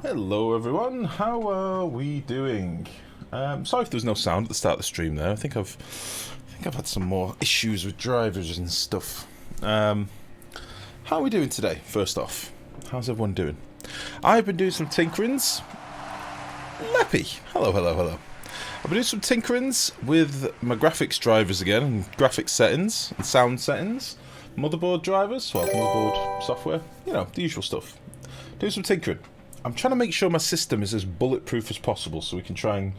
Hello everyone, how are we doing? Sorry if there was no sound at the start of the stream there. I think I've had some more issues with drivers and stuff. How are we doing today, first off? How's everyone doing? I've been doing some tinkerings. Leppy, hello. I've been doing some tinkerings with my graphics drivers again, and graphics settings, and sound settings, motherboard drivers, well, motherboard software, you know, the usual stuff. Doing some tinkering. I'm trying to make sure my system is as bulletproof as possible so we can try and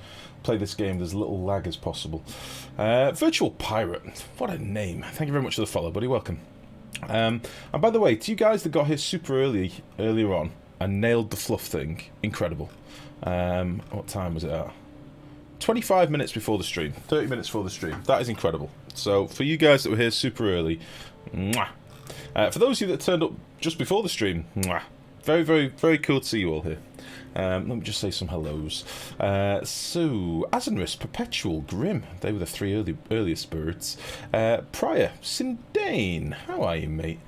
play this game with as little lag as possible. Virtual Pirate, what a name. Thank you very much for the follow, buddy, welcome. And by the way, to you guys that got here super earlier on, and nailed the fluff thing, incredible. What time was it at? 25 minutes before the stream, 30 minutes before the stream, that is incredible. So, for you guys that were here super early, mwah. For those of you that turned up just before the stream, mwah. Very cool to see you all here. Let me just say some hellos. So, Azenris, Perpetual, Grim, they were the three earliest birds. Pryor, Sindane, how are you, mate?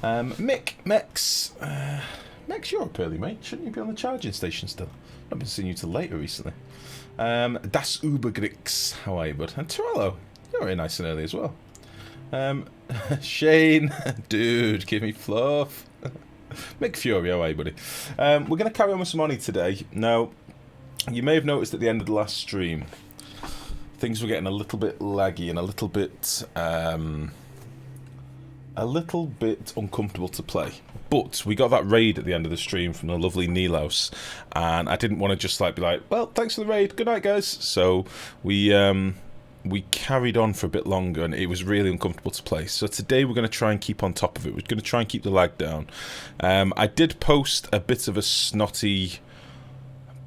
Mick, Mex, Mex, you're up early, mate. Shouldn't you be on the charging station still? I've been seeing you till later recently. Das Ubergrix, how are you, bud? And Torello, you're very nice and early as well. Shane, dude, give me fluff. Mick Fury, how are you, buddy? We're going to carry on with some money today. Now, you may have noticed at the end of the last stream, things were getting a little bit laggy and a little bit uncomfortable to play. But we got that raid at the end of the stream from the lovely Nilaus, and I didn't want to just be like, well, thanks for the raid, good night, guys. So we carried on for a bit longer, and it was really uncomfortable to play. So today we're going to try and keep on top of it. We're going to try and keep the lag down. I did post a bit of a snotty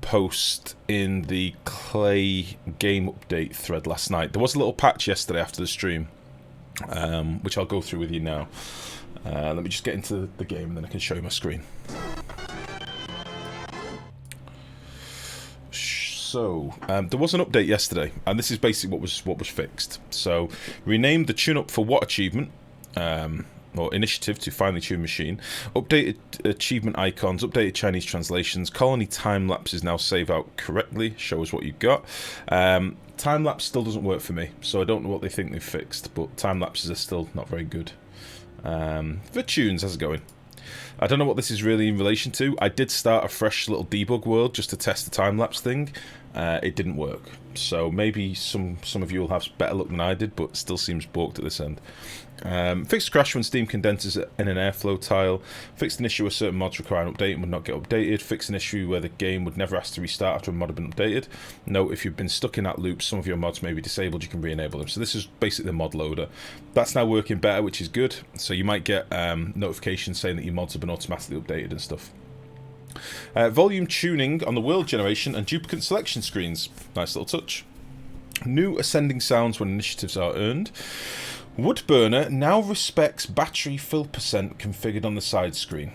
post in the Klei game update thread last night. There was a little patch yesterday after the stream, which I'll go through with you now. Let me just get into the game, and then I can show you my screen. So, there was an update yesterday, and this is basically what was fixed. So, renamed the tune-up for what achievement, or initiative to finely tune machine, updated achievement icons, updated Chinese translations, colony time-lapses now save out correctly, show us what you got. Time-lapse still doesn't work for me, so I don't know what they think they've fixed, but time-lapses are still not very good. Virtunes, how's it going? I don't know what this is really in relation to. I did start a fresh little debug world just to test the time-lapse thing. It didn't work. So maybe some of you will have better luck than I did, but still seems balked at this end. Fixed crash when Steam condenses in an airflow tile. Fixed an issue where certain mods require an update and would not get updated. Fixed an issue where the game would never ask to restart after a mod had been updated. Note, if you've been stuck in that loop, some of your mods may be disabled, you can re-enable them. So this is basically the mod loader. That's now working better, which is good. So you might get notifications saying that your mods have been automatically updated and stuff. Volume tuning on the world generation and duplicate selection screens. Nice little touch. New ascending sounds when initiatives are earned. Woodburner now respects battery fill percent configured on the side screen.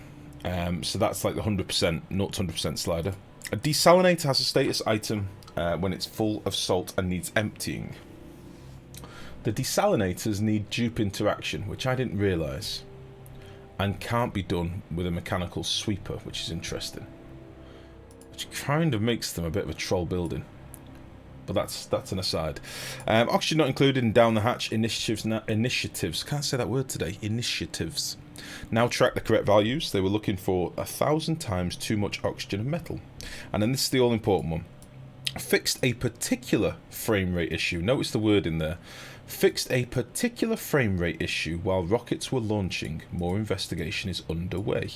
So that's like the 100%, not 100% slider. A desalinator has a status item when it's full of salt and needs emptying. The desalinators need dupe interaction, which I didn't realise, and can't be done with a mechanical sweeper, which is interesting. Which kind of makes them a bit of a troll building. But that's an aside. Oxygen not included in down the hatch initiatives. Can't say that word today. Initiatives. Now track the correct values. They were looking for 1,000 times too much oxygen and metal. And then this is the all important one. Fixed a particular frame rate issue. Notice the word in there. Fixed a particular frame rate issue while rockets were launching. More investigation is underway.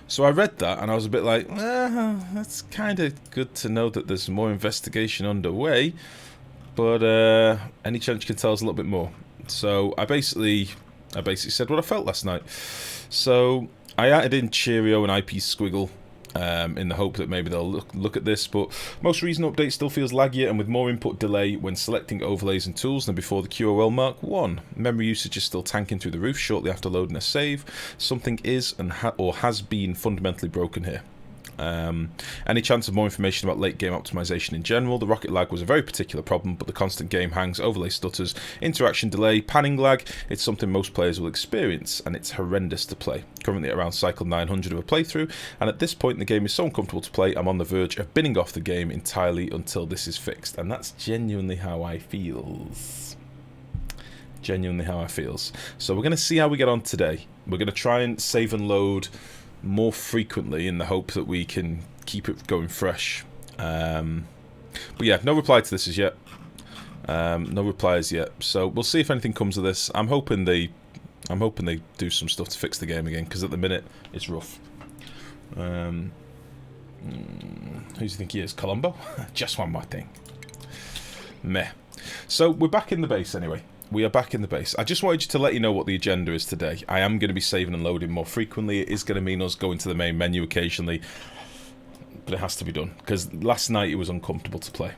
So I read that and I was a bit like, that's kind of good to know that there's more investigation underway, but any chance you can tell us a little bit more? So I basically said what I felt last night. So I added in Cheerio and IP Squiggle in the hope that maybe they'll look at this, but most recent update still feels laggier and with more input delay when selecting overlays and tools than before the QOL Mark 1. Memory usage is still tanking through the roof shortly after loading a save. Something is or has been fundamentally broken here. Any chance of more information about late game optimization in general? The rocket lag was a very particular problem, but the constant game hangs, overlay stutters, interaction delay, panning lag, it's something most players will experience, and it's horrendous to play. Currently at around cycle 900 of a playthrough, and at this point the game is so uncomfortable to play, I'm on the verge of binning off the game entirely until this is fixed. And that's genuinely how I feels. Genuinely how I feels. So we're going to see how we get on today. We're going to try and save and load more frequently in the hope that we can keep it going fresh. But yeah, no reply to this as yet. No replies yet. So we'll see if anything comes of this. I'm hoping they do some stuff to fix the game again, because at the minute it's rough. Who do you think he is? Colombo? Just one more thing. Meh. So we're back in the base anyway. We are back in the base. I just wanted you to let you know what the agenda is today. I am going to be saving and loading more frequently. It is going to mean us going to the main menu occasionally, but it has to be done, because last night it was uncomfortable to play.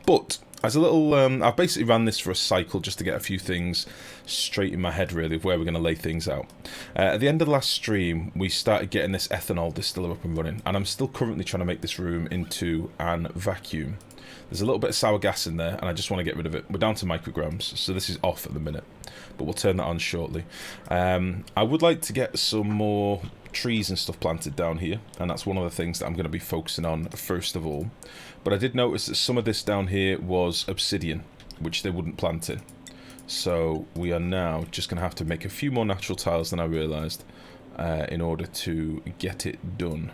But as a little, I've basically ran this for a cycle just to get a few things straight in my head, really, of where we're going to lay things out. At the end of the last stream, we started getting this ethanol distiller up and running, and I'm still currently trying to make this room into an vacuum. There's a little bit of sour gas in there, and I just want to get rid of it. We're down to micrograms, so this is off at the minute, but we'll turn that on shortly. I would like to get some more trees and stuff planted down here, and that's one of the things that I'm going to be focusing on first of all. But I did notice that some of this down here was obsidian, which they wouldn't plant in. So we are now just going to have to make a few more natural tiles than I realised in order to get it done.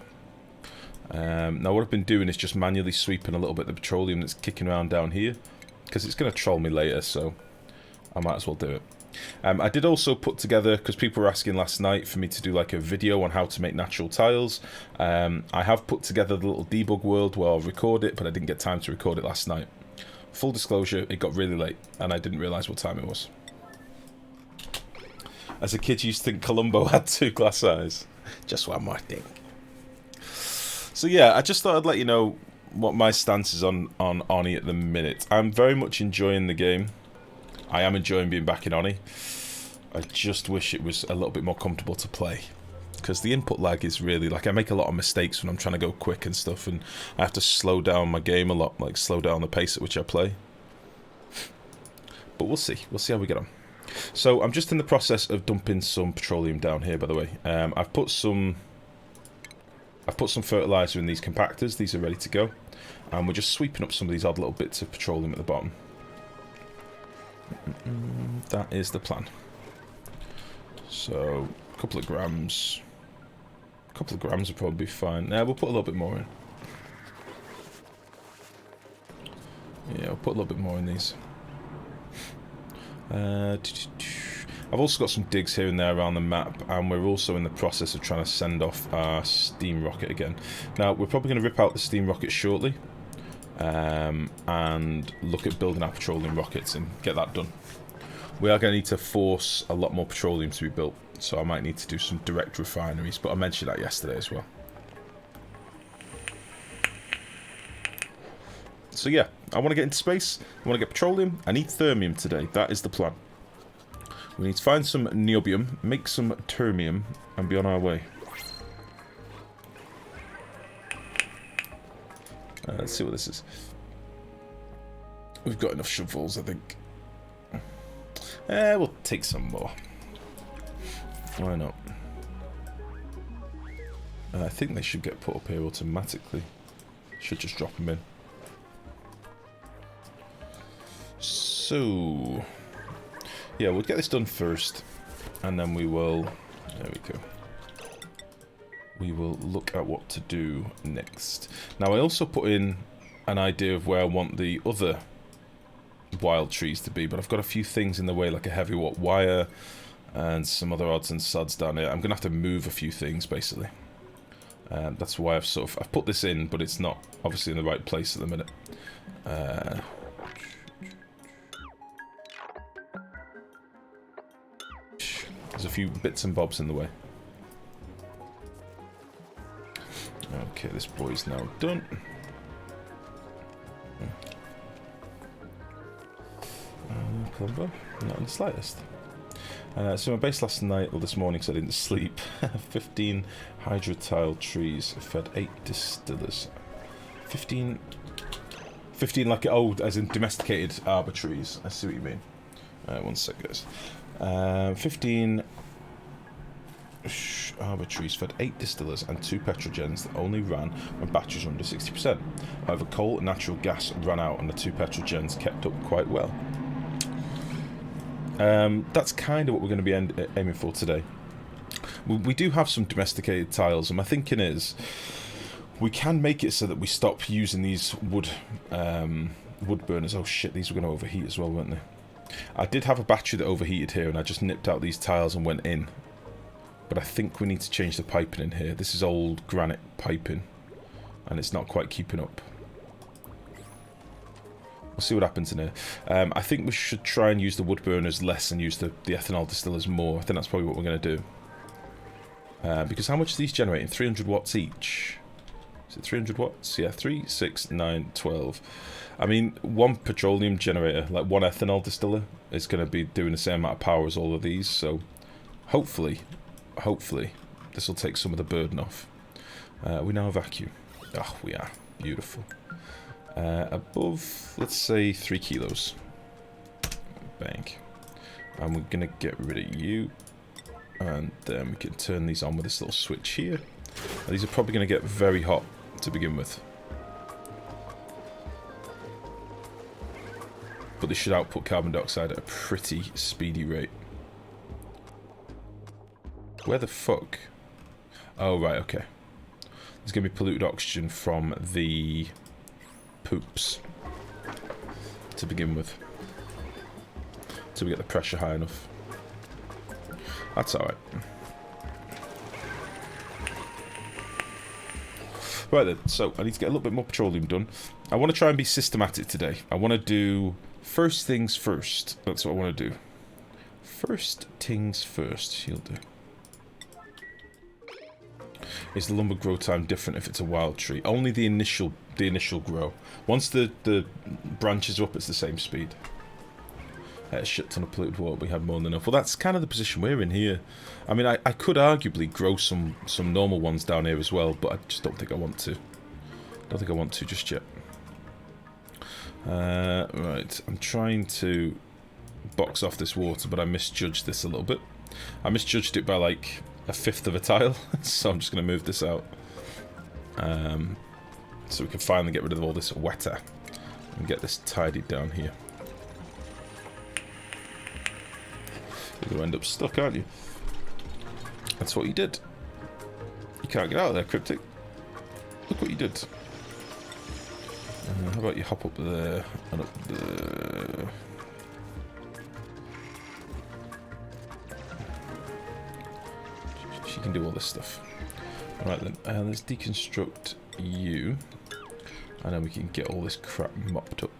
Now what I've been doing is just manually sweeping a little bit of the petroleum that's kicking around down here, because it's going to troll me later, so I might as well do it. I did also put together, because people were asking last night for me to do like a video on how to make natural tiles. I have put together the little debug world where I'll record it, but I didn't get time to record it last night. Full disclosure, it got really late and I didn't realise what time it was. As a kid, you used to think Columbo had 2 glass eyes. Just one more thing. So yeah, I just thought I'd let you know what my stance is on Oni at the minute. I'm very much enjoying the game. I am enjoying being back in Oni. I just wish it was a little bit more comfortable to play, because the input lag is really, like, I make a lot of mistakes when I'm trying to go quick and stuff, and I have to slow down my game a lot, like slow down the pace at which I play. But we'll see how we get on. So I'm just in the process of dumping some petroleum down here, by the way. I've put some fertilizer in these compactors. These are ready to go, and we're just sweeping up some of these odd little bits of petroleum at the bottom. That is the plan. So a couple of grams would probably be fine. Now we'll put a little bit more in. Yeah, we'll put a little bit more in these. I've also got some digs here and there around the map, and we're also in the process of trying to send off our steam rocket again. Now we're probably going to rip out the steam rocket shortly, and look at building our petroleum rockets and get that done. We are going to need to force a lot more petroleum to be built, so I might need to do some direct refineries, but I mentioned that yesterday as well. So yeah, I want to get into space, I want to get petroleum, I need thermium today, that is the plan. We need to find some niobium, make some termium, and be on our way. Let's see what this is. We've got enough shovels, I think. We'll take some more. Why not? I think they should get put up here automatically. Should just drop them in. So yeah, we'll get this done first, and then we will... There we go. We will look at what to do next. Now, I also put in an idea of where I want the other wild trees to be, but I've got a few things in the way, like a heavy wire and some other odds and sods down here. I'm going to have to move a few things, basically. That's why I've put this in, but it's not obviously in the right place at the minute. There's a few bits and bobs in the way. Okay, this boy's now done. Columbo? Not in the slightest. So my base last night, or this morning, because I didn't sleep, 15 hydrotile trees fed 8 distillers. 15 like, oh, as in domesticated arbor trees. I see what you mean. One sec, guys. 15 arbor trees fed 8 distillers and 2 petrogens that only ran when batteries were under 60%. However, coal and natural gas ran out and the 2 petrogens kept up quite well. That's kind of what we're going to be aiming for today. We do have some domesticated tiles, and my thinking is we can make it so that we stop using these wood burners. Oh shit, these were going to overheat as well, weren't they? I did have a battery that overheated here, and I just nipped out these tiles and went in. But I think we need to change the piping in here. This is old granite piping, and it's not quite keeping up. We'll see what happens in here. I think we should try and use the wood burners less and use the ethanol distillers more. I think that's probably what we're going to do. Because how much are these generating? 300 watts each. Is it 300 watts? Yeah, 3, 6, 9, 12. I mean, one petroleum generator, like one ethanol distiller, is going to be doing the same amount of power as all of these. So hopefully, this will take some of the burden off. We now vacuum. Oh, we are. Beautiful. Above, let's say 3 kilos. Bang. And we're going to get rid of you. And then we can turn these on with this little switch here. Now, these are probably going to get very hot to begin with. But they should output carbon dioxide at a pretty speedy rate. Where the fuck? Oh, right, okay. There's going to be polluted oxygen from the poops to begin with. So we get the pressure high enough. That's alright. Right then, so I need to get a little bit more petroleum done. I want to try and be systematic today. I want to do first things first. That's what I want to do. First things first, she'll do. Is the lumber grow time different if it's a wild tree? Only the initial grow. Once the branches are up, it's the same speed. A shit ton of polluted water, we had more than enough. Well, that's kind of the position we're in here. I mean, I could arguably grow some normal ones down here as well, but I just don't think I want to. Don't think I want to just yet. Right, I'm trying to box off this water, but I misjudged this a little bit. I misjudged it by like 1/5 of a tile, so I'm just going to move this out. So we can finally get rid of all this wetter and get this tidied down here. You're going to end up stuck, aren't you? That's what you did. You can't get out of there, Cryptic. Look what you did. How about you hop up there and up there? She can do all this stuff. Right then, let's deconstruct you. And then we can get all this crap mopped up.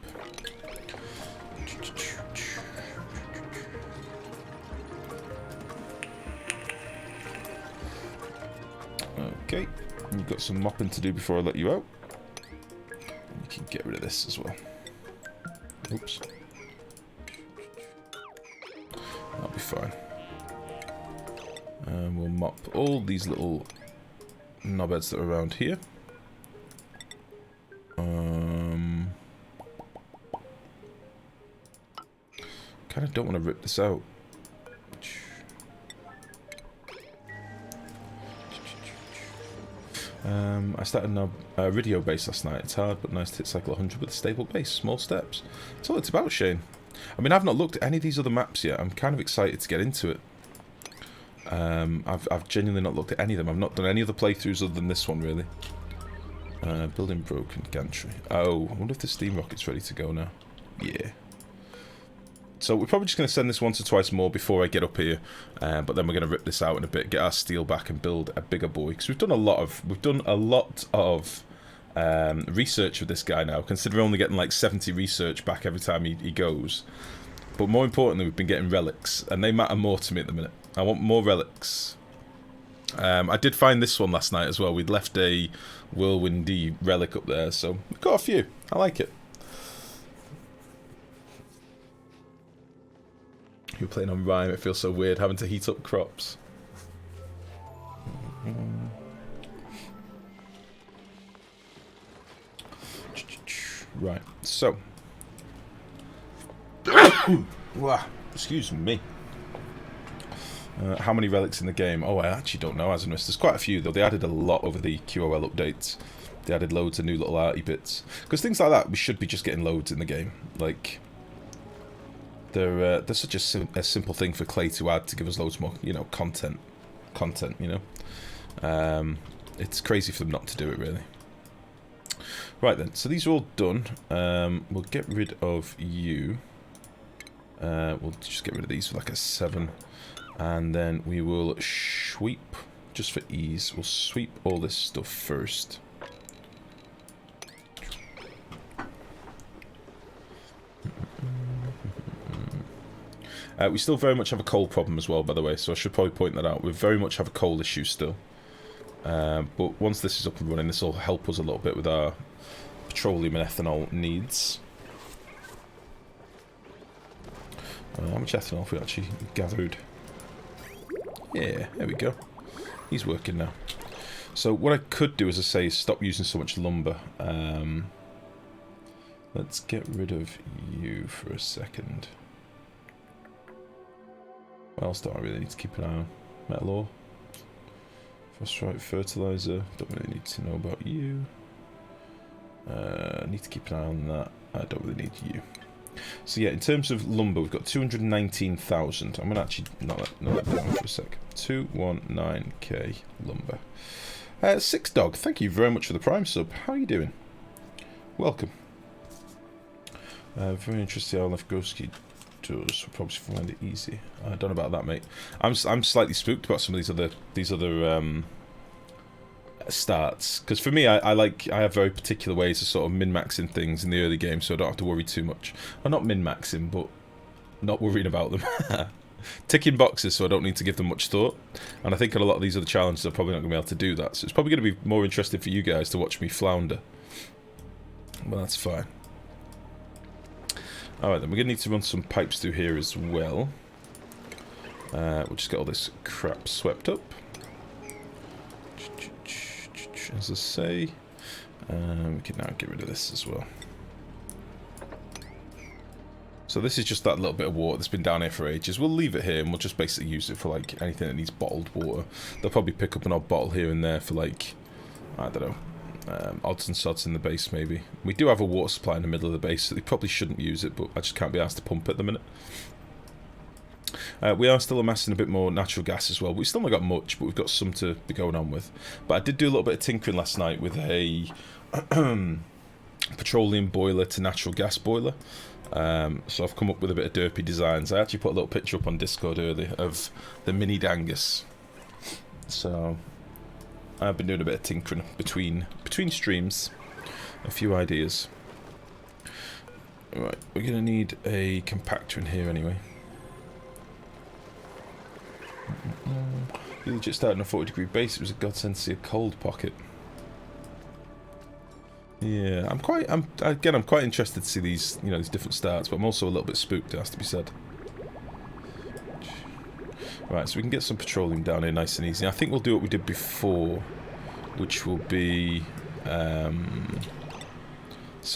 Okay, you've got some mopping to do before I let you out. And you can get rid of this as well. Oops. That'll be fine. And we'll mop all these little knobheads that are around here. Kind of don't want to rip this out. I started a radio base last night. It's hard, but nice to hit cycle 100 with a stable base. Small steps. That's all it's about, Shane. I mean, I've not looked at any of these other maps yet. I'm kind of excited to get into it. I've genuinely not looked at any of them. I've not done any other playthroughs other than this one, really. Building broken gantry. Oh, I wonder if the steam rocket's ready to go now. Yeah. So we're probably just going to send this once or twice more before I get up here, but then we're going to rip this out in a bit, get our steel back, and build a bigger boy. Because we've done a lot of research with this guy now. Considering only getting like 70 research back every time he goes. But more importantly, we've been getting relics, and they matter more to me at the minute. I want more relics. I did find this one last night as well. We'd left a whirlwindy relic up there, so we've got a few. I like it. You're playing on Rhyme, it feels so weird having to heat up crops. Right, so. Excuse me. How many relics in the game? Oh, I actually don't know, Asinus. There's quite a few, though. They added a lot over the QOL updates. They added loads of new little arty bits. Because things like that, we should be just getting loads in the game. Like, they're such a simple thing for Klei to add to give us loads more, you know, content, you know. It's crazy for them not to do it, really. Right then, so these are all done. We'll get rid of you. We'll just get rid of these for like a 7. And then we will sweep, just for ease, we'll sweep all this stuff first. We still very much have a coal problem as well, by the way, so I should probably point that out. We very much have a coal issue still. But once this is up and running, this will help us a little bit with our petroleum and ethanol needs. How much ethanol have we actually gathered? Yeah, there we go. He's working now. So what I could do, as I say, is stop using so much lumber. Let's get rid of you for a second. What else do I really need to keep an eye on? Metal ore. Phosphorite fertilizer. Don't really need to know about you. I need to keep an eye on that. I don't really need you. So yeah, in terms of lumber, we've got 219,000. I'm going to actually note that down for a sec. 219k lumber. Six Dog, thank you very much for the Prime sub. How are you doing? Welcome. Very interesting how Lifegrow does. We'll probably find it easy. I don't know about that, mate. I'm slightly spooked about some of these other starts, because for me, I have very particular ways of sort of min-maxing things in the early game, so I don't have to worry too much. I'm not min-maxing, but not worrying about them. Ticking boxes, so I don't need to give them much thought. And I think on a lot of these other challenges, I'm probably not going to be able to do that. So it's probably going to be more interesting for you guys to watch me flounder. Well, that's fine. Alright then, we're going to need to run some pipes through here as well. We'll just get all this crap swept up. As I say, we can now get rid of this as well. So this is just that little bit of water that's been down here for ages. We'll leave it here and we'll just basically use it for like anything that needs bottled water. They'll probably pick up an odd bottle here and there for like, I don't know, odds and sods in the base maybe. We do have a water supply in the middle of the base, so they probably shouldn't use it, but I just can't be asked to pump it at the minute. We are still amassing a bit more natural gas as well. We've still not got much, but we've got some to be going on with. But I did do a little bit of tinkering last night with a petroleum boiler to natural gas boiler. So I've come up with a bit of derpy designs. I actually put a little picture up on Discord earlier of the mini Dangus. So I've been doing a bit of tinkering between streams. A few ideas. Right, we're going to need a compactor in here anyway. You legit started on a 40-degree base. It was a godsend to see a cold pocket. Yeah, I'm quite interested to see these, you know, these different starts, but I'm also a little bit spooked, it has to be said. Right, so we can get some petroleum down here nice and easy. I think we'll do what we did before, which will be, sorry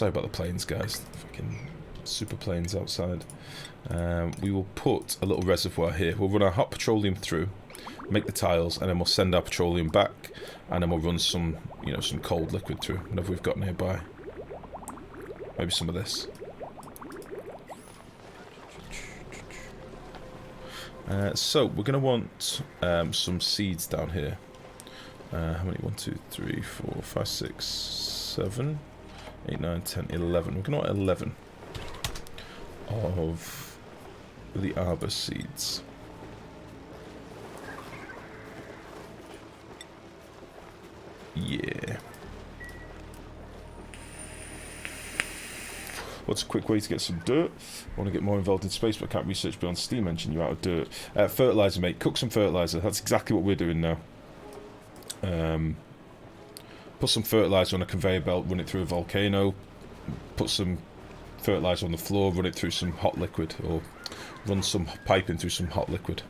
about the planes, guys. Fucking super planes outside. We will put a little reservoir here. We'll run our hot petroleum through, make the tiles, and then we'll send our petroleum back, and then we'll run some, you know, some cold liquid through, whatever we've got nearby. Maybe some of this. So we're going to want some seeds down here. How many? 1, 2, 3, 4, 5, 6, 7, 8, 9, 10, 11. We're going to want 11 of the arbor seeds. Yeah. What's a quick way to get some dirt? I want to get more involved in space, but I can't research beyond steam engine. You're out of dirt. Fertilizer, mate. Cook some fertilizer. That's exactly what we're doing now. Put some fertilizer on a conveyor belt, run it through a volcano. Put some fertilizer on the floor, run it through some hot liquid, or run some piping through some hot liquid,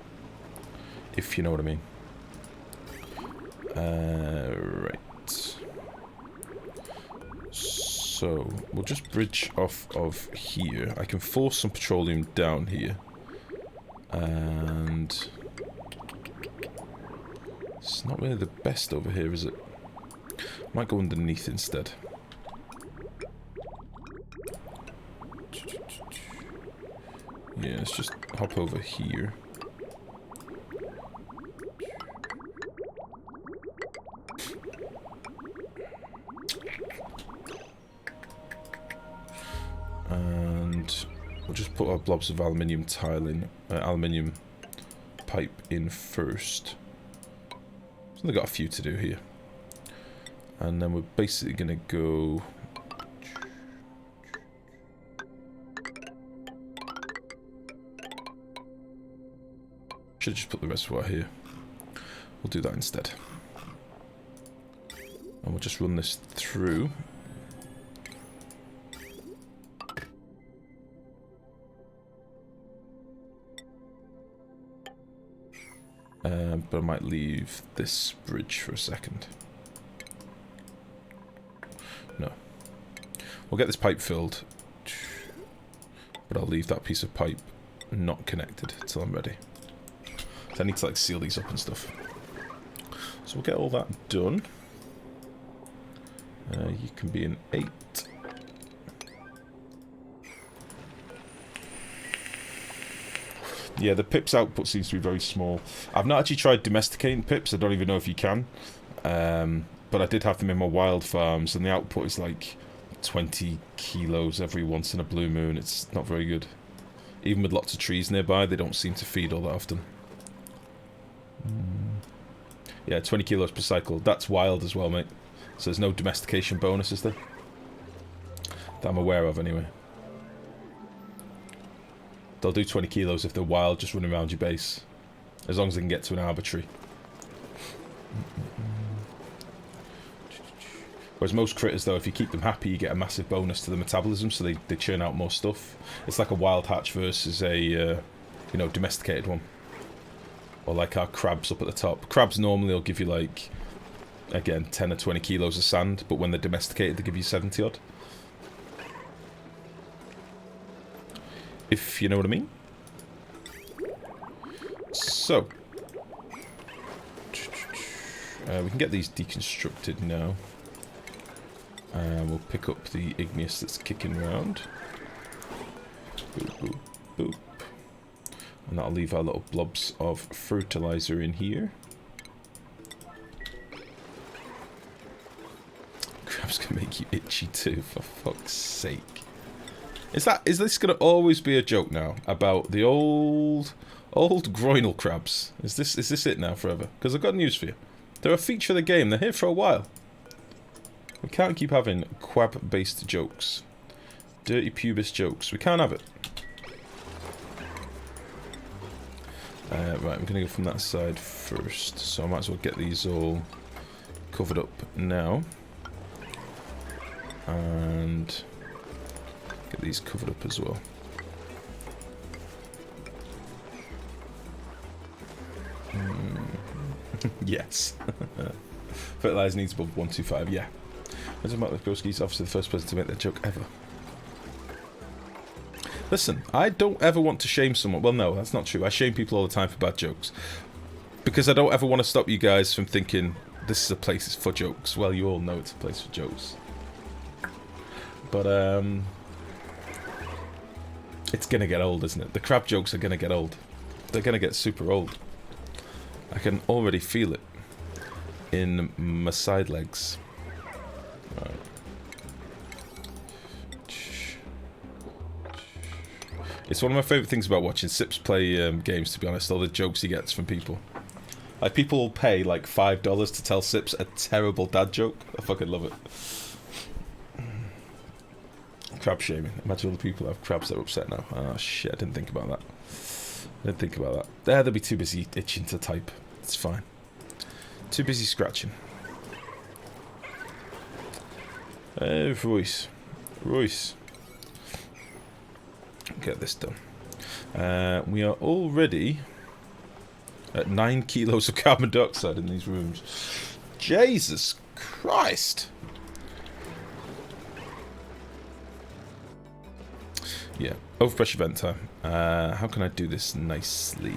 if you know what I mean. Right. So we'll just bridge off of here. I can force some petroleum down here, and it's not really the best over here, is it? Might go underneath instead. Yeah, let's just hop over here. And we'll just put our blobs of aluminium tile in, aluminium pipe in first. So they've got a few to do here. And then we're basically going to go... Should have just put the reservoir here. We'll do that instead. And we'll just run this through. But I might leave this bridge for a second. No. We'll get this pipe filled. But I'll leave that piece of pipe not connected until I'm ready. So I need to like seal these up and stuff. So we'll get all that done. You can be an 8. Yeah, the pips output seems to be very small. I've not actually tried domesticating pips. I don't even know if you can. But I did have them in my wild farms, and the output is like 20 kilos every once in a blue moon. It's not very good. Even with lots of trees nearby, they don't seem to feed all that often. Yeah, 20 kilos per cycle. That's wild as well, mate. So there's no domestication bonus, is there? That I'm aware of, anyway. They'll do 20 kilos if they're wild, just running around your base. As long as they can get to an arbitrary. Whereas most critters, though, if you keep them happy, you get a massive bonus to the metabolism, so they churn out more stuff. It's like a wild hatch versus a, you know, domesticated one. Or like our crabs up at the top. Crabs normally will give you, like, again, 10 or 20 kilos of sand, but when they're domesticated, they give you 70 odd. If you know what I mean. So. We can get these deconstructed now. We'll pick up the igneous that's kicking around. Boop, boop, boop. And that'll leave our little blobs of fertilizer in here. Crabs can make you itchy too, for fuck's sake. Is this gonna always be a joke now about the old groinal crabs? Is this it now forever? Because I've got news for you. They're a feature of the game. They're here for a while. We can't keep having quab-based jokes. Dirty pubis jokes. We can't have it. Right, I'm going to go from that side first. So I might as well get these all covered up now. And get these covered up as well. Yes. Fertilizer needs above 125, yeah. As a matter of course, he's obviously the first person to make that joke ever. Listen, I don't ever want to shame someone. Well, no, that's not true. I shame people all the time for bad jokes. Because I don't ever want to stop you guys from thinking, this is a place for jokes. Well, you all know it's a place for jokes. But, it's gonna get old, isn't it? The crab jokes are gonna get old. They're gonna get super old. I can already feel it in my side legs. Right. It's one of my favourite things about watching Sips play games, to be honest, all the jokes he gets from people. Like, people will pay like $5 to tell Sips a terrible dad joke. I fucking love it. Crab shaming. Imagine all the people that have crabs that are upset now. Oh shit, I didn't think about that. They'll be too busy itching to type. It's fine. Too busy scratching. Royce. Get this done. We are already at 9 kilos of carbon dioxide in these rooms. Jesus Christ! Yeah, overpressure vent time. How can I do this nicely?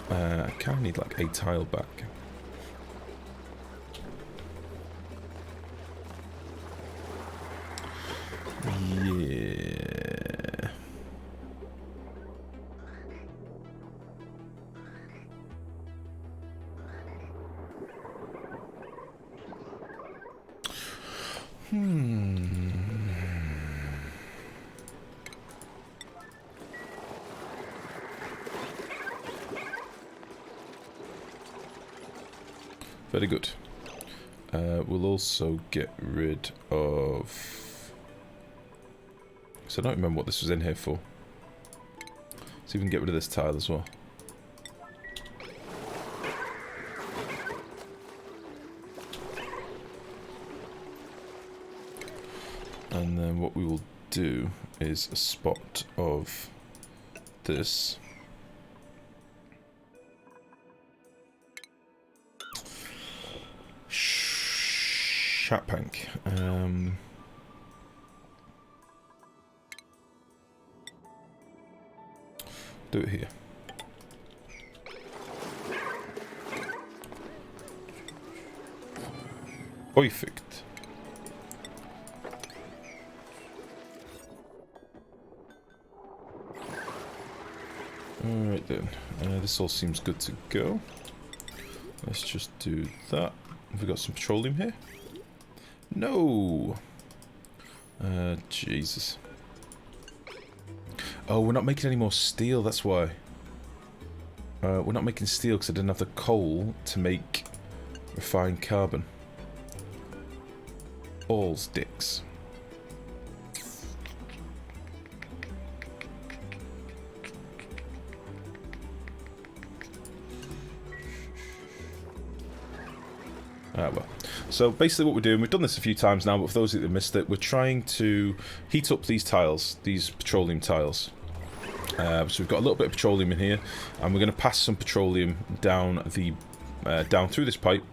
I kind of need like a tile back. Yeah. Very good. We'll also get rid of... So I don't remember what this was in here for. So we can get rid of this tile as well. And then what we will do is a spot of this. Shatpank. Do it here. Perfect. Alright then, this all seems good to go. Let's just do that. Have we got some petroleum here? No! Jesus. Oh, we're not making any more steel, that's why. We're not making steel because I didn't have the coal to make refined carbon. All's dicks. Ah, well. So basically what we're doing, we've done this a few times now, but for those that missed it, we're trying to heat up these tiles, these petroleum tiles. So we've got a little bit of petroleum in here, and we're going to pass some petroleum down the down through this pipe,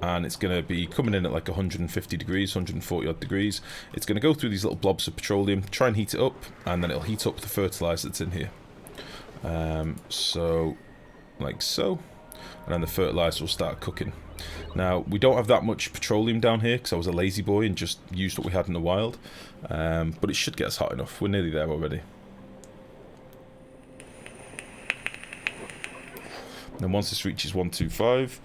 and it's going to be coming in at like 150 degrees, 140 odd degrees. It's going to go through these little blobs of petroleum, try and heat it up, and then it'll heat up the fertilizer that's in here. So, like so, and then the fertilizer will start cooking. Now, we don't have that much petroleum down here because I was a lazy boy and just used what we had in the wild, but it should get us hot enough. We're nearly there already. Then once this reaches 125,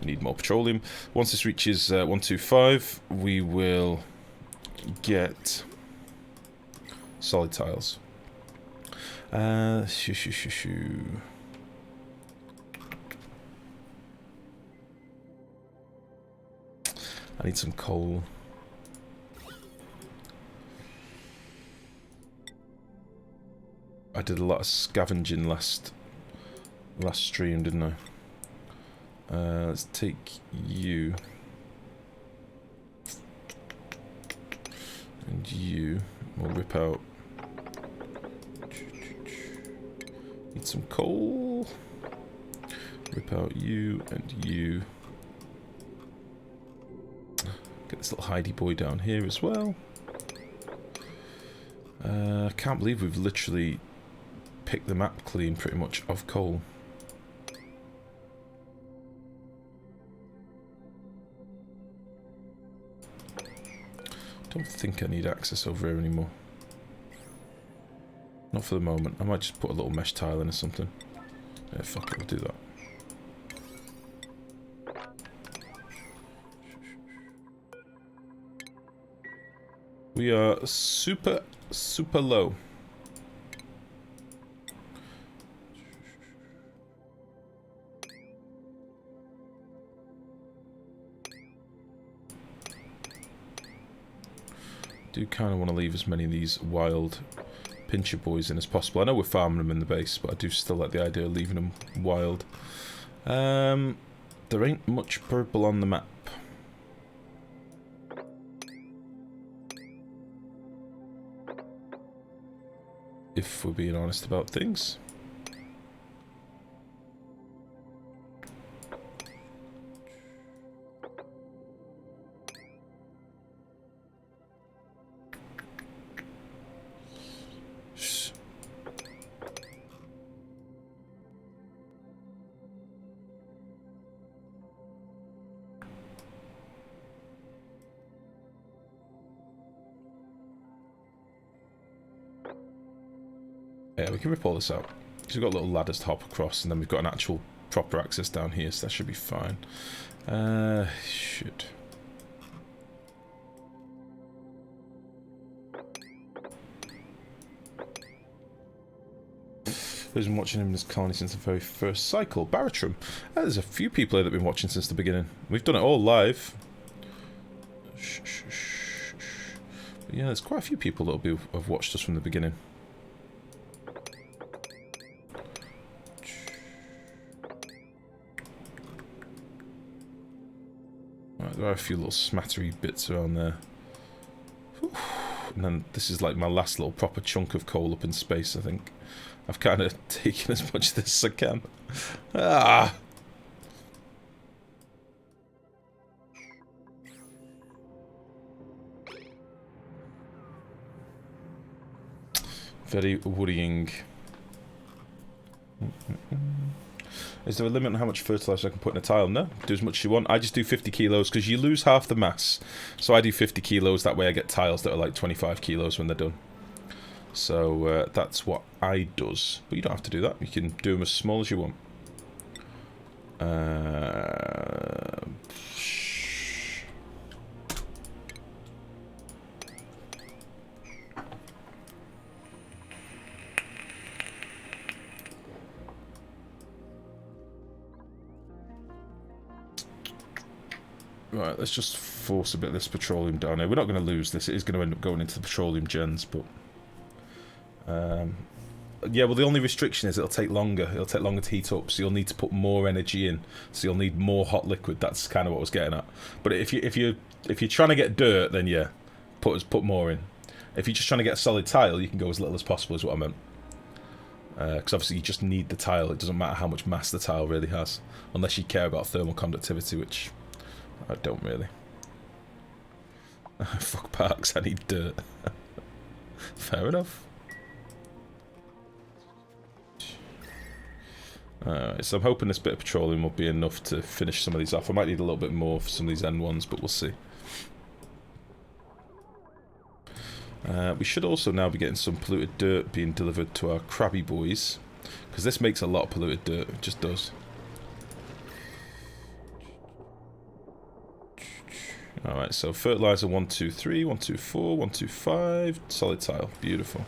we need more petroleum. Once this reaches 125, we will get solid tiles. I need some coal. I did a lot of scavenging last stream, didn't I? Let's take you. And you. We'll rip out. Need some coal. Rip out you and you. Get this little hidey boy down here as well. I can't believe we've literally picked the map clean pretty much of coal. Don't think I need access over here anymore. Not for the moment. I might just put a little mesh tile in or something. Yeah, fuck it, we'll do that. We are super low. Do kind of want to leave as many of these wild pincher boys in as possible. I know we're farming them in the base, but I do still like the idea of leaving them wild. There ain't much purple on the map. If we're being honest about things. Yeah, we can rip all this out. Because we've got little ladders to hop across, and then we've got an actual proper access down here, so that should be fine. Shit. Who's been watching him in his colony since the very first cycle? Baratrum. There's a few people here that have been watching since the beginning. We've done it all live. But yeah, there's quite a few people that have watched us from the beginning. There are a few little smattery bits around there. And then this is like my last little proper chunk of coal up in space, I think. I've kind of taken as much of this as I can. Ah! Very worrying. Is there a limit on how much fertilizer I can put in a tile? No, do as much as you want. I just do 50 kilos because you lose half the mass. So I do 50 kilos, that way I get tiles that are like 25 kilos when they're done. So that's what I does. But you don't have to do that. You can do them as small as you want. Right, let's just force a bit of this petroleum down here. We're not going to lose this. It is going to end up going into the petroleum gens, but... yeah, well, the only restriction is it'll take longer. It'll take longer to heat up, so you'll need to put more energy in. So you'll need more hot liquid. That's kind of what I was getting at. But if you're trying to get dirt, then yeah, put more in. If you're just trying to get a solid tile, you can go as little as possible, is what I meant. Because obviously you just need the tile. It doesn't matter how much mass the tile really has, unless you care about thermal conductivity, which I don't really. Fuck parks, I need dirt. Fair enough. Alright, so I'm hoping this bit of petroleum will be enough to finish some of these off. I might need a little bit more for some of these end ones, but we'll see. We should also now be getting some polluted dirt being delivered to our crabby boys, because this makes a lot of polluted dirt, it just does. Alright, so fertilizer 1, 2, 3, 1, 2, 4, 1, 2, 5, solid tile, beautiful.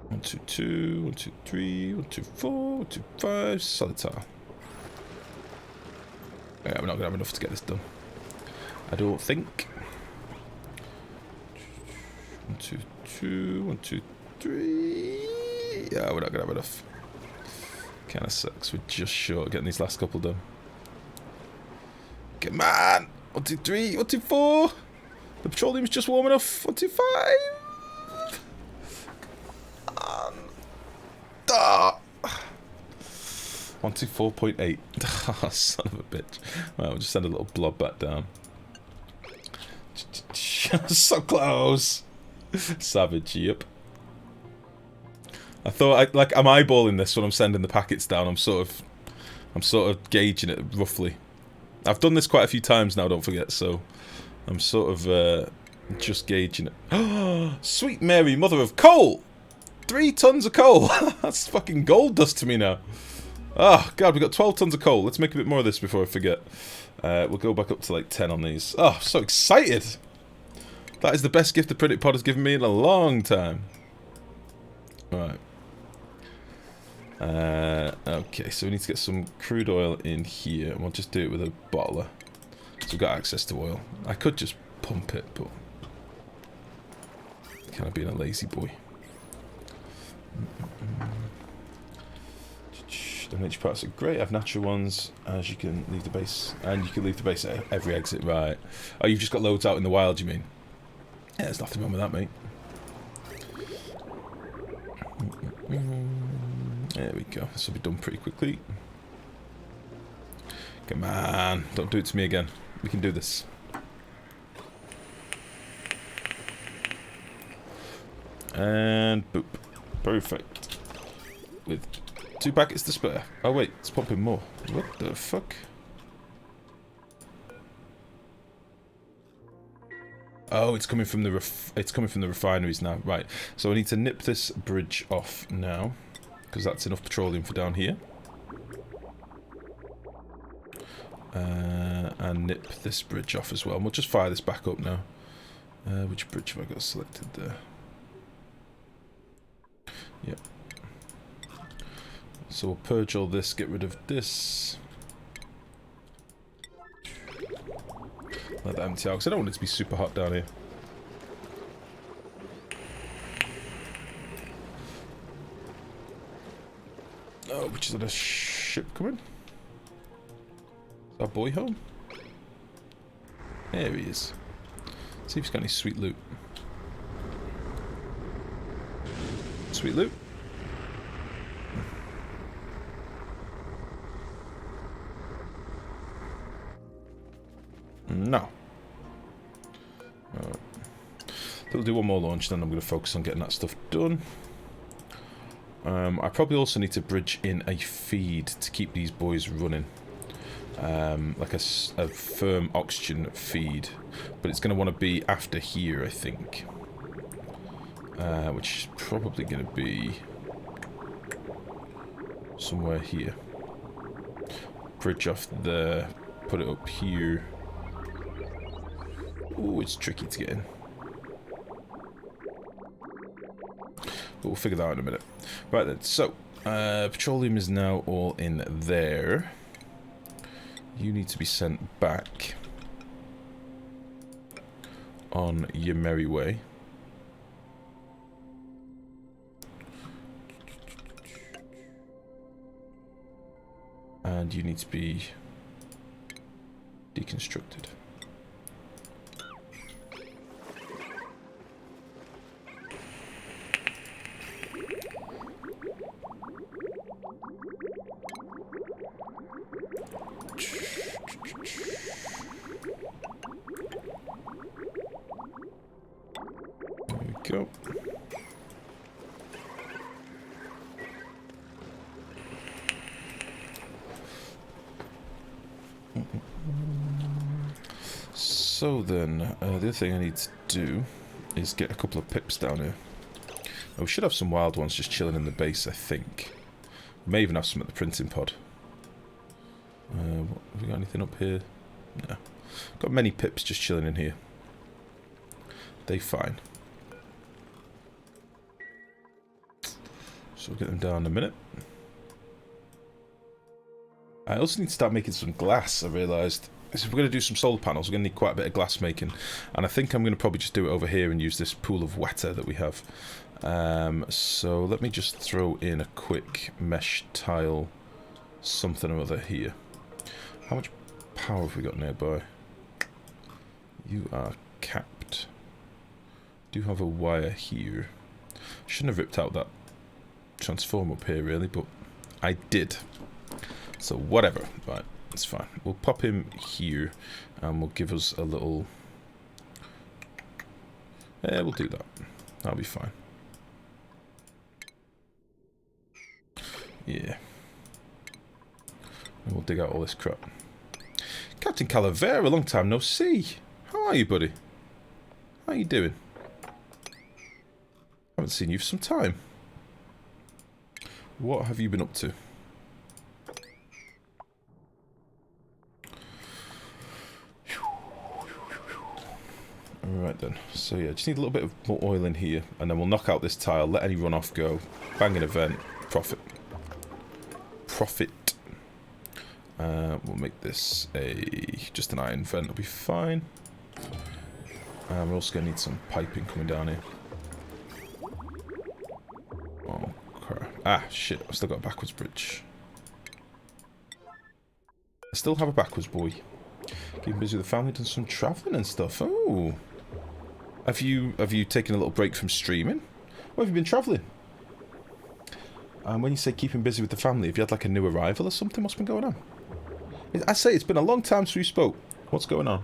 1, 2, 2, 1, 2, 3, 1, 2, 4, 1, 2, 5, solid tile. Yeah, we're not going to have enough to get this done. I don't think. 1, 2, 2, 1, 2, 3. Yeah, we're not going to have enough. Kind of sucks. We're just short of getting these last couple done. Come on! 1, 2, 3, 1, 2, 4. The petroleum's just warm enough. 1, 2, 5. Ah. 124.8. Oh, son of a bitch. Right, we'll just send a little blob back down. So close. Savage, yep. I thought, I'm eyeballing this when I'm sending the packets down. I'm sort of gauging it roughly. I've done this quite a few times now, don't forget, so I'm sort of just gauging it. Oh, sweet Mary, mother of coal! 3 tons of coal! That's fucking gold dust to me now. Oh, God, we've got 12 tons of coal. Let's make a bit more of this before I forget. We'll go back up to like 10 on these. Oh, I'm so excited! That is the best gift the Printed Pod has given me in a long time. Right. Okay, so we need to get some crude oil in here, and we'll just do it with a bottler. So we've got access to oil. I could just pump it, but kind of being a lazy boy. Energy parts are great. Have natural ones, as you can leave the base, and you can leave the base at every exit. Right? Oh, you've just got loads out in the wild. You mean? Yeah, there's nothing wrong with that, mate. There we go. This will be done pretty quickly. Come on, don't do it to me again. We can do this. And boop. Perfect. With 2 packets to spare. Oh wait, it's pumping more. What the fuck? Oh, it's coming from the refineries now. Right. So I need to nip this bridge off now, because that's enough petroleum for down here. And nip this bridge off as well. And we'll just fire this back up now. Which bridge have I got selected there? Yep. So we'll purge all this, get rid of this. Let that empty out, because I don't want it to be super hot down here. Oh, which is that a ship coming? Is our boy home? There he is. See if he's got any sweet loot. Sweet loot? No. Alright. We'll do one more launch, then I'm going to focus on getting that stuff done. I probably also need to bridge in a feed to keep these boys running. Like a firm oxygen feed. But it's going to want to be after here, I think. Which is probably going to be somewhere here. Bridge off there, put it up here. Ooh, it's tricky to get in. But we'll figure that out in a minute. Right then, so, petroleum is now all in there. You need to be sent back on your merry way. And you need to be deconstructed. There we go. So then, the other thing I need to do is get a couple of pips down here. Now, we should have some wild ones just chilling in the base, I think. We may even have some at the printing pod. Have we got anything up here? No. Got many pips just chilling in here. They fine. So we'll get them down in a minute. I also need to start making some glass, I realised. If we're going to do some solar panels, we're going to need quite a bit of glass making. And I think I'm going to probably just do it over here and use this pool of wetter that we have. So let me just throw in a quick mesh tile something or other here. How much power have we got nearby? You are capped. Do have a wire here. Shouldn't have ripped out that transformer up here really, but I did. So whatever, right, it's fine. We'll pop him here and we'll give us a little... Yeah, we'll do that. That'll be fine. Yeah. And we'll dig out all this crap. Captain Calavera, long time no see. How are you, buddy? How you doing? Haven't seen you for some time. What have you been up to? Alright then, so yeah, just need a little bit of more oil in here, and then we'll knock out this tile, let any runoff go, bang an event, profit. Profit. We'll make this just an iron vent, it'll be fine. We're also going to need some piping coming down here. Oh crap. Ah, shit, I've still got a backwards bridge. I still have a backwards boy. Keeping busy with the family, done some travelling and stuff. Oh. Have you taken a little break from streaming? Where have you been travelling? And when you say keeping busy with the family, have you had like a new arrival or something? What's been going on? I say it's been a long time since we spoke. What's going on?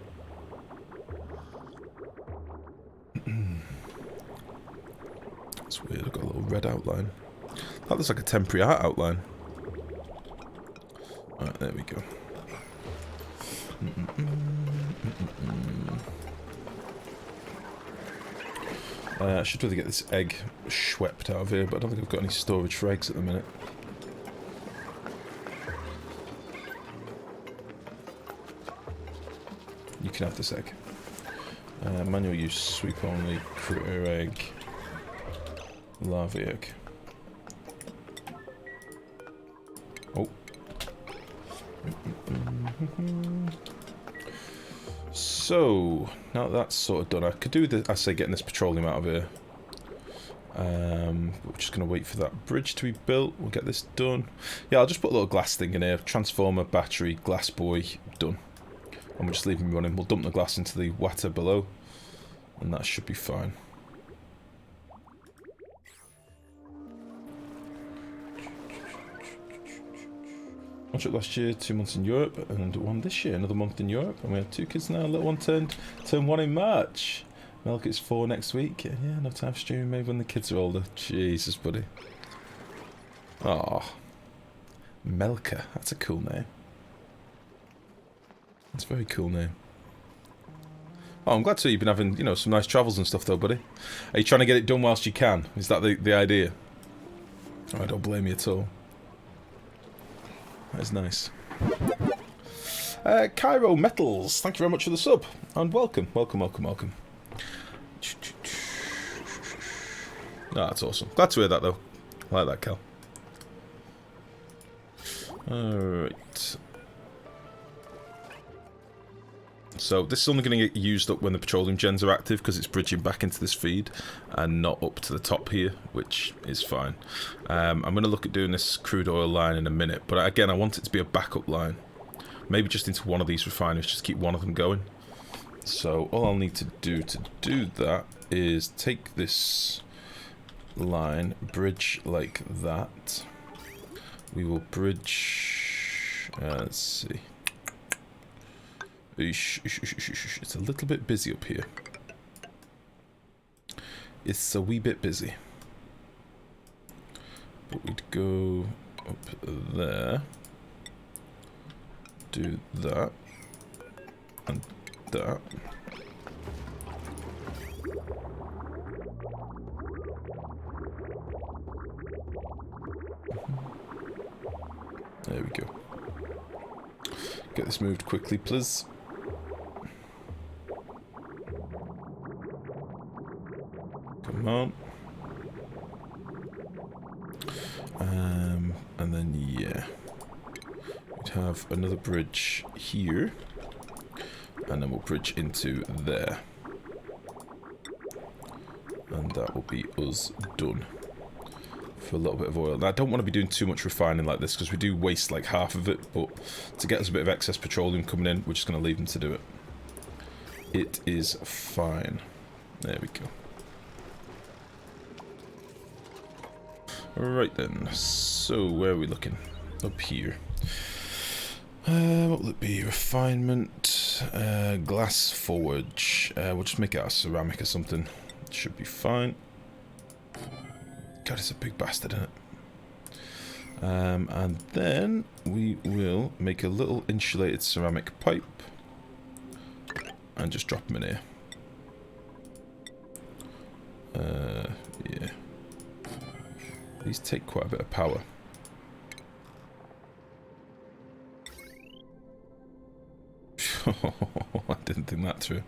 That's weird, I've got a little red outline. That looks like a temporary art outline. Alright, there we go. I should really get this egg swept out of here, but I don't think I've got any storage for eggs at the minute. You can have this egg. Manual use, sweep only, critter egg, larvae egg. Oh. So, now that's sort of done, I could do the, I say getting this petroleum out of here. We're just going to wait for that bridge to be built. We'll get this done. Yeah, I'll just put a little glass thing in here. Transformer, battery, glass boy, done. And we'll just leave him running. We'll dump the glass into the water below. And that should be fine. One trip last year, 2 months in Europe, and one this year, another month in Europe. And we have 2 kids now. Little one turned 1 in March. Milk is 4 next week. Yeah, no time for streaming, maybe when the kids are older. Jesus, buddy. Oh, Melka. That's a cool name. That's a very cool name. Oh, I'm glad to see you've been having, you know, some nice travels and stuff, though, buddy. Are you trying to get it done whilst you can? Is that the idea? Oh, I don't blame you at all. That is nice. Cairo Metals, thank you very much for the sub. And welcome, welcome, welcome, welcome. Oh, that's awesome. Glad to hear that, though. I like that, Cal. Alright. So, this is only going to get used up when the petroleum gens are active, because it's bridging back into this feed, and not up to the top here, which is fine. I'm going to look at doing this crude oil line in a minute, but again, I want it to be a backup line. Maybe just into one of these refineries, just keep one of them going. So, all I'll need to do that is take this line, bridge like that. We will bridge... let's see. It's a little bit busy up here. It's a wee bit busy. But we'd go up there. Do that. And that. There we go. Get this moved quickly, please. Come on. And then, yeah. We'd have another bridge here. And then we'll bridge into there. And that will be us done. For a little bit of oil. Now, I don't want to be doing too much refining like this, because we do waste like half of it, but to get us a bit of excess petroleum coming in, we're just going to leave them to do it. It is fine. There we go. Right then, so where are we looking? Up here. What will it be? Refinement, glass forge. We'll just make it out of ceramic or something. It should be fine. God, it's a big bastard, isn't it? And then we will make a little insulated ceramic pipe and just drop them in here. Yeah. These take quite a bit of power. I didn't think that through.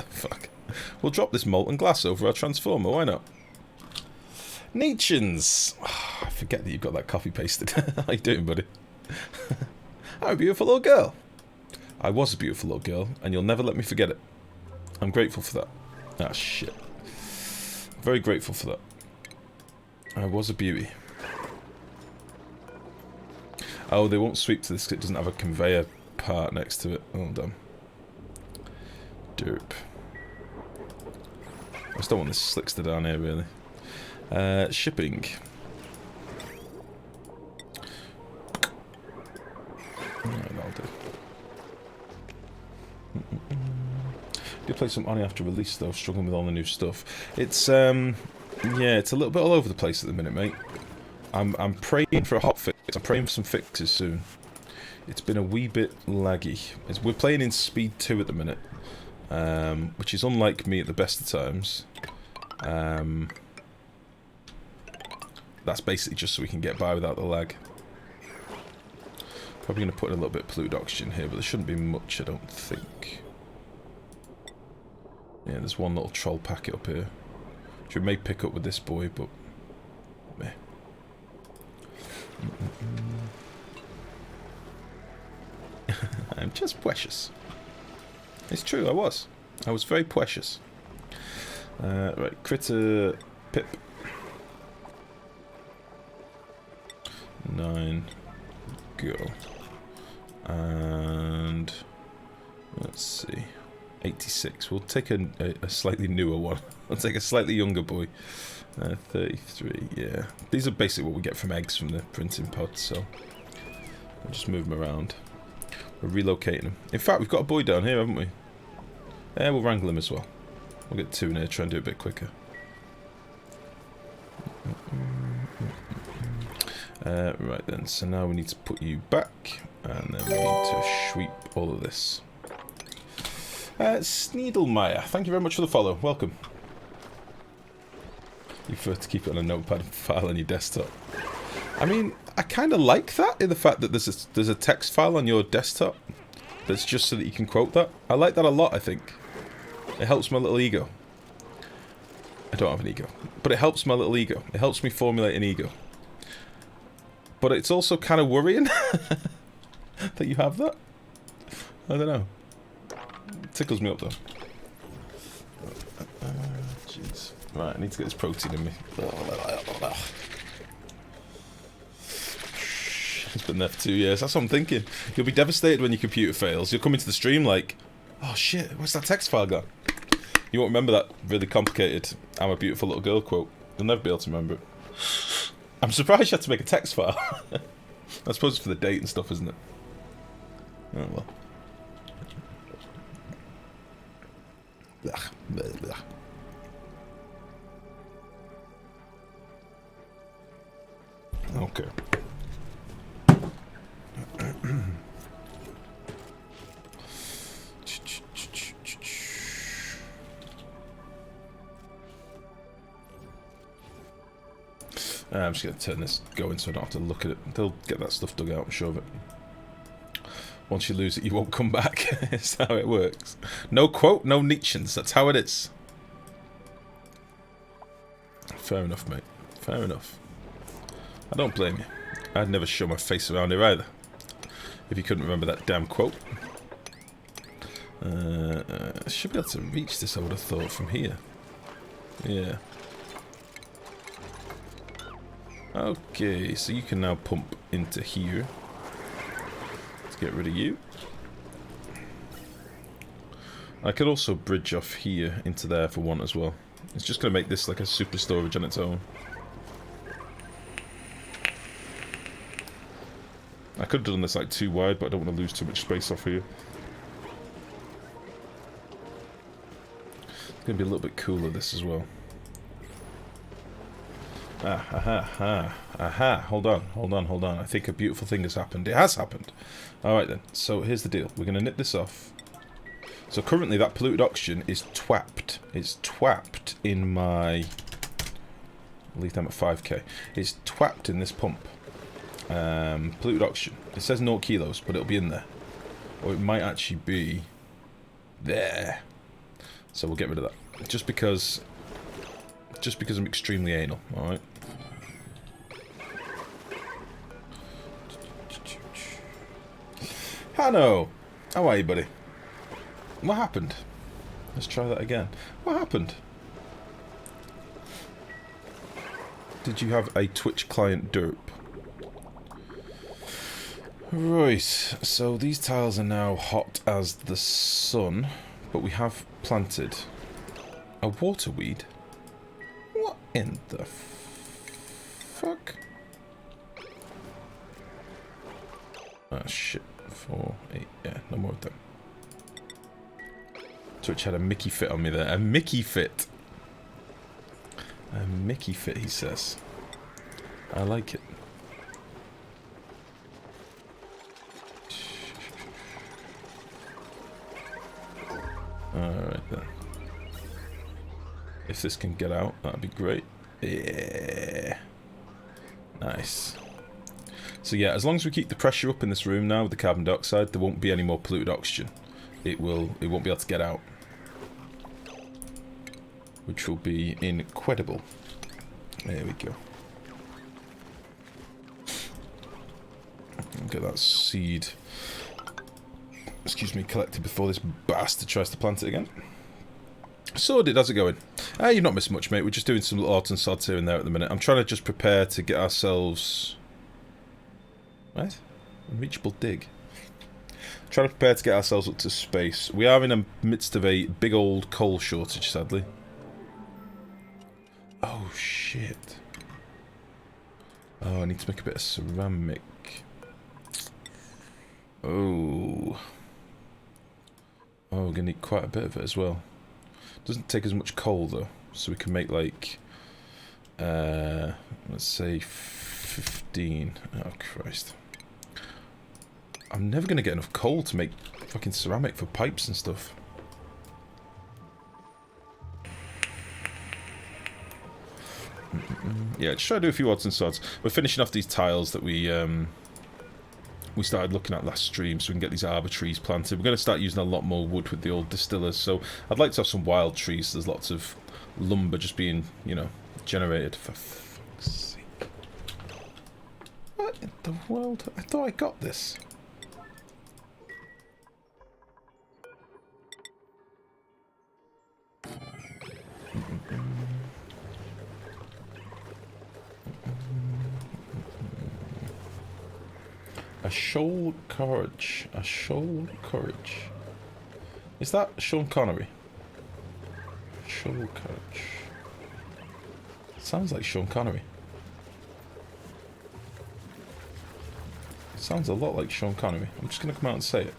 Fuck. We'll drop this molten glass over our transformer, why not? Nietzscheans! Oh, I forget that you've got that copy pasted. How you doing, buddy? I'm a beautiful little girl. I was a beautiful little girl, and you'll never let me forget it. I'm grateful for that. Ah, shit. Very grateful for that. I was a beauty. Oh, they won't sweep to this because it doesn't have a conveyor part next to it. Oh, damn. Derp. I just don't want this slickster down here, really. Shipping. Alright, that'll do. Did play some Oni after release, though, struggling with all the new stuff. It's, yeah, it's a little bit all over the place at the minute, mate. I'm praying for a hot fix. I'm praying for some fixes soon. It's been a wee bit laggy. We're playing in Speed 2 at the minute, which is unlike me at the best of times. That's basically just so we can get by without the lag. Probably going to put in a little bit of polluted oxygen here, but there shouldn't be much, I don't think. Yeah, there's one little troll packet up here, which we may pick up with this boy, but meh. I'm just precious. It's true, I was. I was very precious. Right, critter pip. 9. Go. And let's see. 86. We'll take a slightly newer one. I'll take a slightly younger boy. 33, yeah. These are basically what we get from eggs from the printing pod, so we'll just move them around. We're relocating them. In fact, we've got a boy down here, haven't we? Yeah, we'll wrangle him as well. We'll get 2 in here, try and do it a bit quicker. Right then, so now we need to put you back, and then we need to sweep all of this. Sneedlemeyer, thank you very much for the follow. Welcome. You prefer to keep it on a notepad file on your desktop. I mean, I kind of like that, in the fact that there's a text file on your desktop that's just so that you can quote that. I like that a lot, I think. It helps my little ego. I don't have an ego. But it helps my little ego. It helps me formulate an ego. But it's also kind of worrying that you have that. I don't know. It tickles me up, though. Jeez. Right, I need to get this protein in me. It's been there for 2 years. That's what I'm thinking. You'll be devastated when your computer fails. You'll come into the stream like, oh shit, where's that text file gone? You won't remember that really complicated "I'm a beautiful little girl" quote. You'll never be able to remember it. I'm surprised you had to make a text file. I suppose it's for the date and stuff, isn't it? Oh well. Blah, blah, blah. Okay. I'm just going to turn this going so I don't have to look at it. They'll get that stuff dug out, I'm sure of it. Once you lose it, you won't come back. That's how it works. No quote, no Nietzscheans. That's how it is. Fair enough, mate. Fair enough. I don't blame you. I'd never show my face around here either. If you couldn't remember that damn quote. I should be able to reach this, I would have thought, from here. Yeah. Okay, so you can now pump into here. Let's get rid of you. I could also bridge off here into there for one as well. It's just going to make this like a super storage on its own. I could have done this like too wide, but I don't want to lose too much space off here. It's going to be a little bit cooler, this as well. Aha, hold on. I think a beautiful thing has happened. It has happened. Alright then, so here's the deal. We're going to nip this off. So currently that polluted oxygen is twapped. It's twapped in my... I'll leave them at 5k. It's twapped in this pump. Polluted oxygen. It says 0 kilos, but it'll be in there. Or it might actually be... there. So we'll get rid of that. Just because I'm extremely anal, alright? Hanno! How are you, buddy? What happened? Let's try that again. What happened? Did you have a Twitch client derp? Right, so these tiles are now hot as the sun, but we have planted a water weed. What in the fuck? Ah, shit. 4, 8, yeah, no more of them. Twitch had a Mickey fit on me there. A Mickey fit. A Mickey fit, he says. I like it. Alright then. If this can get out, that'd be great. Yeah. Nice. So yeah, as long as we keep the pressure up in this room now with the carbon dioxide, there won't be any more polluted oxygen. It won't be able to get out. Which will be incredible. There we go. Get that seed, excuse me, collected before this bastard tries to plant it again. Sorted, how's it going? You've not missed much, mate. We're just doing some little odds and sods here and there at the minute. I'm trying to just prepare to get ourselves... What? Unreachable dig. Trying to prepare to get ourselves up to space. We are in the midst of a big old coal shortage, sadly. Oh, shit. Oh, I need to make a bit of ceramic. Oh. Oh, we're gonna need quite a bit of it as well. Doesn't take as much coal though, so we can make like, let's say 15. Oh Christ. I'm never gonna get enough coal to make fucking ceramic for pipes and stuff. Yeah, just try to do a few odds and sods. We're finishing off these tiles that we started looking at last stream, so we can get these arbor trees planted. We're going to start using a lot more wood with the old distillers, so I'd like to have some wild trees. There's lots of lumber just being, you know, generated. For fuck's sake. What in the world? I thought I got this. A shoal courage. A shoal courage. Is that Sean Connery? Shoal courage. Sounds like Sean Connery. Sounds a lot like Sean Connery. I'm just gonna come out and say it.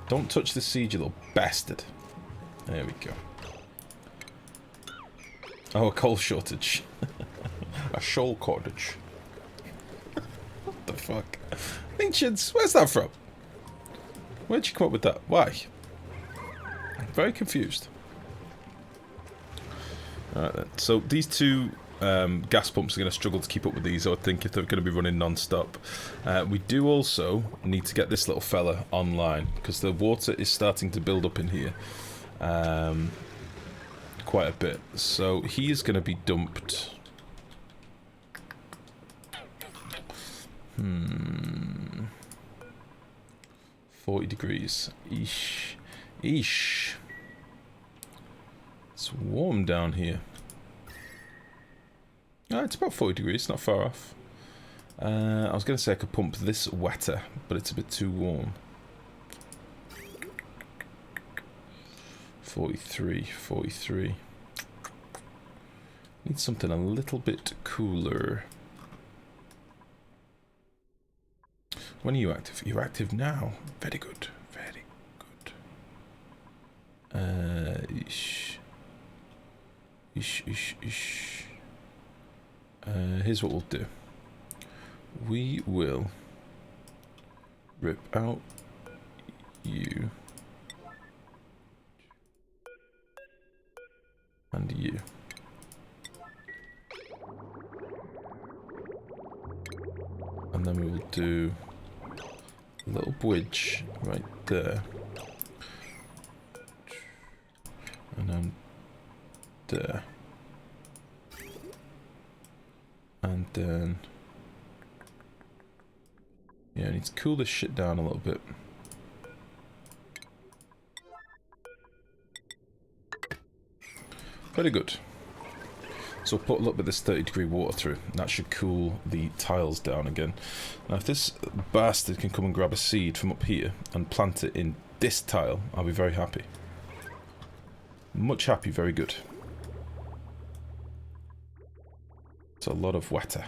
Don't touch the seed, you little bastard. There we go. Oh, a coal shortage. A shoal cottage. What the fuck? Ancients, where's that from? Where'd you come up with that? Why? I'm very confused. Alright then. So these two gas pumps are going to struggle to keep up with these, I would think, if they're going to be running non-stop. We do also need to get this little fella online, because the water is starting to build up in here. Quite a bit. So he is going to be dumped. 40 degrees. Eesh. Eesh. It's warm down here. Oh, it's about 40 degrees, not far off. I was going to say I could pump this wetter, but it's a bit too warm. 43, 43. Need something a little bit cooler. When are you active? You're active now. Very good. Very good. Ish. Ish, ish, ish. Here's what we'll do. We will rip out you and you. And then we will do a little bridge right there. And then there. And then... yeah, I need to cool this shit down a little bit. Very good. So we'll put a little bit of this 30-degree water through, and that should cool the tiles down again. Now if this bastard can come and grab a seed from up here and plant it in this tile, I'll be very happy. Much happy, very good. It's a lot of water.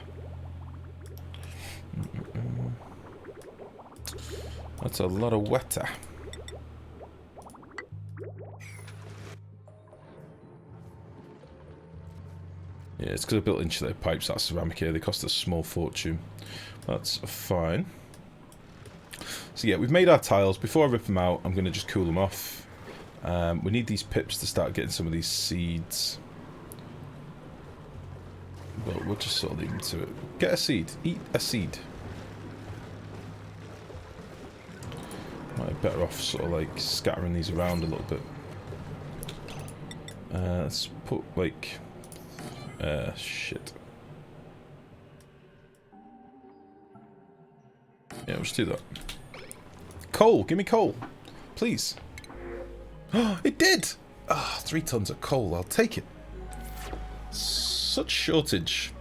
That's a lot of water. Yeah, it's because I built insulated pipes, that's ceramic here. They cost a small fortune. That's fine. So yeah, we've made our tiles. Before I rip them out, I'm going to just cool them off. We need these pips to start getting some of these seeds. But we'll just sort of leave them to it. Get a seed. Eat a seed. Might be better off sort of like scattering these around a little bit. Let's put like... shit. Yeah, we'll just do that. Coal! Give me coal! Please! Oh, it did! Ah, 3 tons of coal, I'll take it. Such shortage.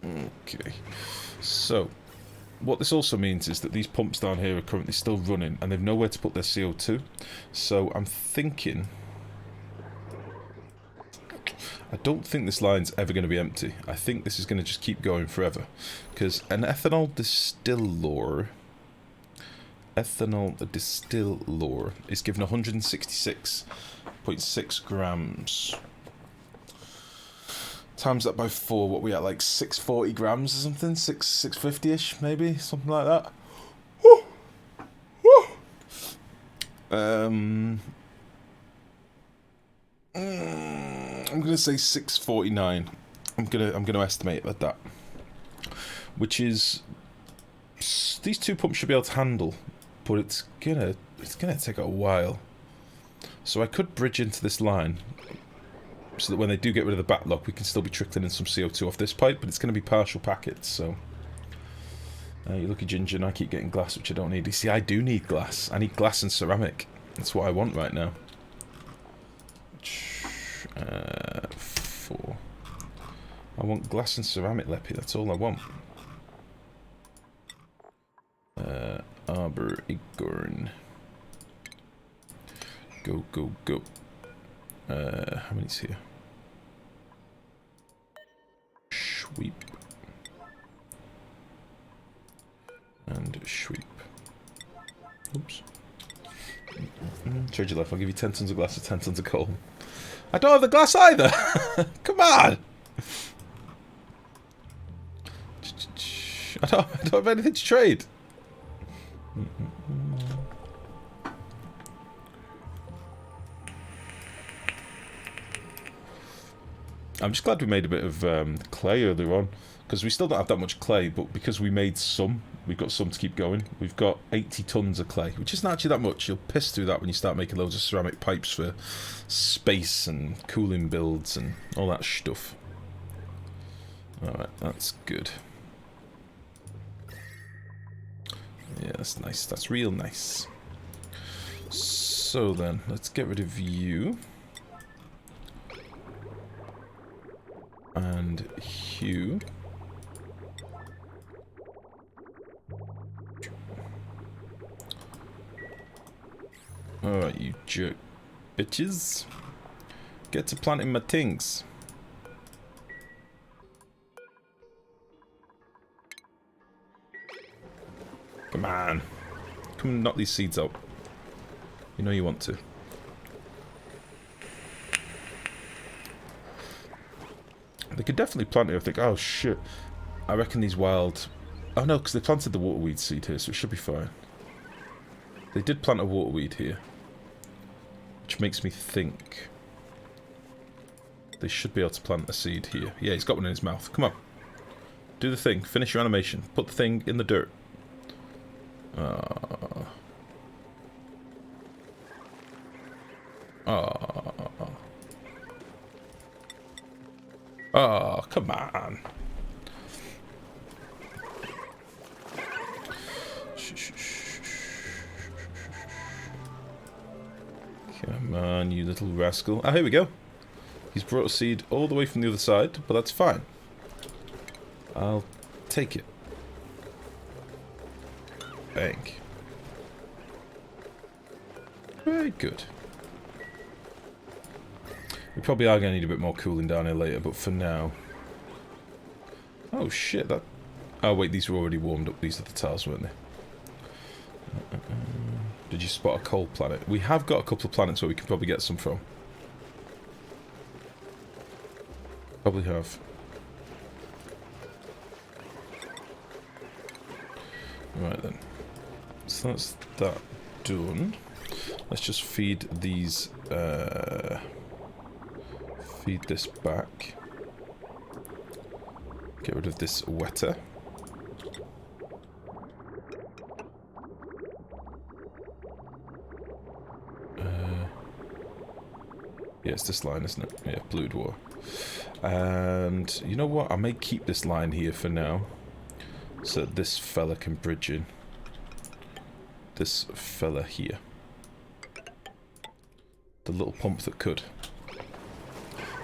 Okay. So, what this also means is that these pumps down here are currently still running and they've nowhere to put their CO2. So I'm thinking... I don't think this line's ever going to be empty. I think this is going to just keep going forever. Because an ethanol distiller is given 166.6 grams. Times that by 4, what we at, like 640 grams or something? 650-ish, maybe? Something like that. Woo! Woo! I'm gonna say 649. I'm gonna estimate at that. Which is... These 2 pumps should be able to handle, but it's gonna take a while. So I could bridge into this line, so that when they do get rid of the backlock, we can still be trickling in some CO2 off this pipe, but it's going to be partial packets, so... you lucky ginger, and I keep getting glass, which I don't need. You see, I do need glass. I need glass and ceramic. That's what I want right now. 4. I want glass and ceramic, Leppy. That's all I want. Arboria. Go, go, go. How many's here? Sweep. And sweep. Oops. Trade your life, I'll give you 10 tons of glass or 10 tons of coal. I don't have the glass either! Come on! I don't have anything to trade. I'm just glad we made a bit of clay earlier on, because we still don't have that much clay, but because we made some, we've got some to keep going. We've got 80 tons of clay, which isn't actually that much. You'll piss through that when you start making loads of ceramic pipes for space and cooling builds and all that stuff. Alright, that's good. Yeah, that's nice. That's real nice. So then, let's get rid of you. And Hugh. Alright, you jerk bitches. Get to planting my things. Come on. Come and knock these seeds out. You know you want to. They could definitely plant it. I think, oh shit. I reckon these wild... Oh no, because they planted the waterweed seed here, so it should be fine. They did plant a waterweed here. Which makes me think... They should be able to plant a seed here. Yeah, he's got one in his mouth. Come on. Do the thing. Finish your animation. Put the thing in the dirt. Oh, come on. on, you little rascal. Ah, here we go. He's brought a seed all the way from the other side, but that's fine. I'll take it. Bank. Very good. We probably are going to need a bit more cooling down here later, but for now... Oh shit, that... Oh wait, these were already warmed up. These are the tiles, weren't they? Did you spot a coal planet? We have got a couple of planets where we can probably get some from. Probably have. Right then. So that's that done. Let's just feed these, feed this back. Get rid of this wetter. Yeah, it's this line, isn't it? Yeah, Blue Dwarf. And you know what? I may keep this line here for now, so that this fella can bridge in. This fella here. The little pump that could.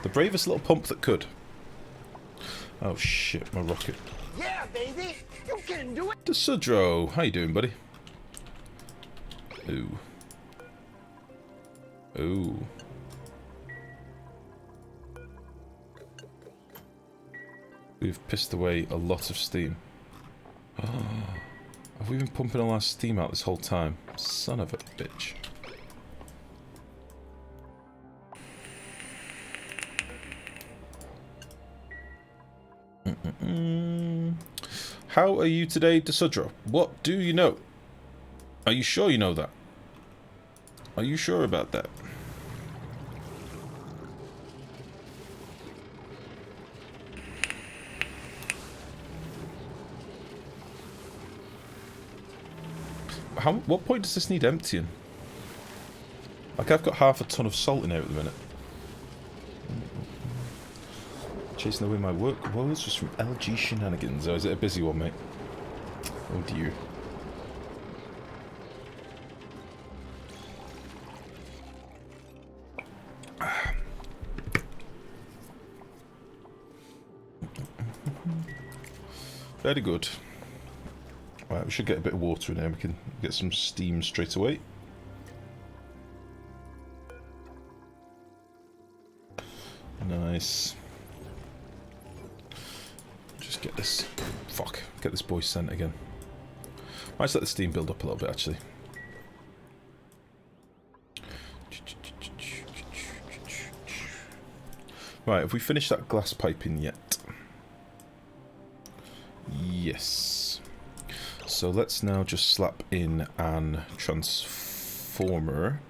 The bravest little pump that could. Oh shit, my rocket. Yeah, baby! You can do it! DeSudro, how you doing, buddy? Ooh. Ooh. We've pissed away a lot of steam. Oh, have we been pumping all our steam out this whole time? Son of a bitch. How are you today, DeSudro? What do you know? Are you sure you know that? Are you sure about that? What point does this need emptying? Like, I've got half a ton of salt in here at the minute. Chasing away my work woes just from LG shenanigans. Oh, is it a busy one, mate? Oh dear. Very good. Right, we should get a bit of water in here. We can get some steam straight away. Nice. Just get this... Fuck. Get this boy sent again. Might just let the steam build up a little bit, actually. Right, have we finished that glass piping yet? Yes. So let's now just slap in an transformer.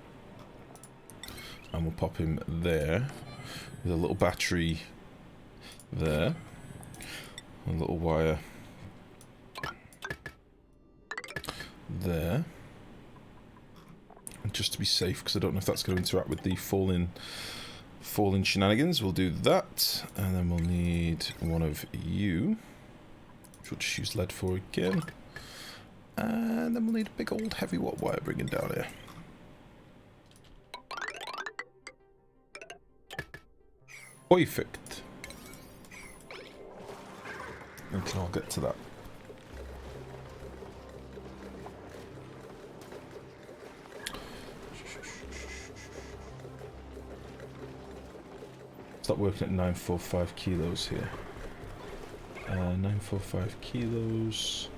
And we'll pop him there. With a little battery there. A little wire there. And just to be safe, because I don't know if that's going to interact with the falling shenanigans, we'll do that. And then we'll need one of you, which we'll just use lead for again. And then we'll need a big old heavy wire bringing down here. Perfect. Okay, I'll get to that. Start working at 945 kilos here. 945 kilos.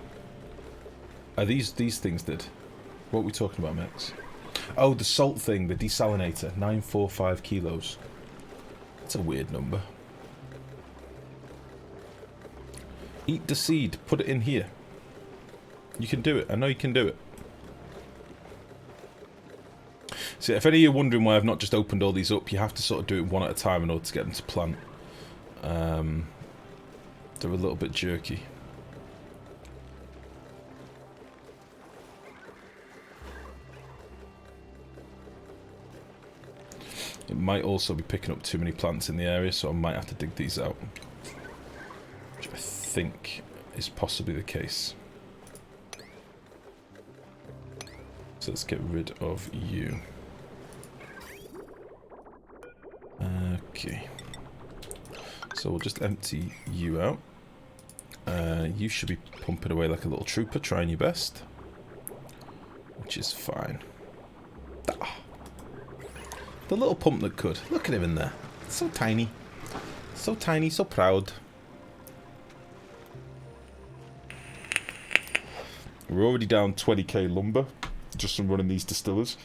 Are these things did? What are we talking about, Max? Oh, the salt thing, the desalinator. 945 kilos. That's a weird number. Eat the seed. Put it in here. You can do it. I know you can do it. See, if any of you are wondering why I've not just opened all these up, you have to sort of do it one at a time in order to get them to plant. They're a little bit jerky. It might also be picking up too many plants in the area, so I might have to dig these out. Which I think is possibly the case. So let's get rid of you. Okay. So we'll just empty you out. You should be pumping away like a little trooper, trying your best. Which is fine. Ah. The little pump that could. Look at him in there. So tiny. So tiny, so proud. We're already down 20k lumber, just from running these distillers.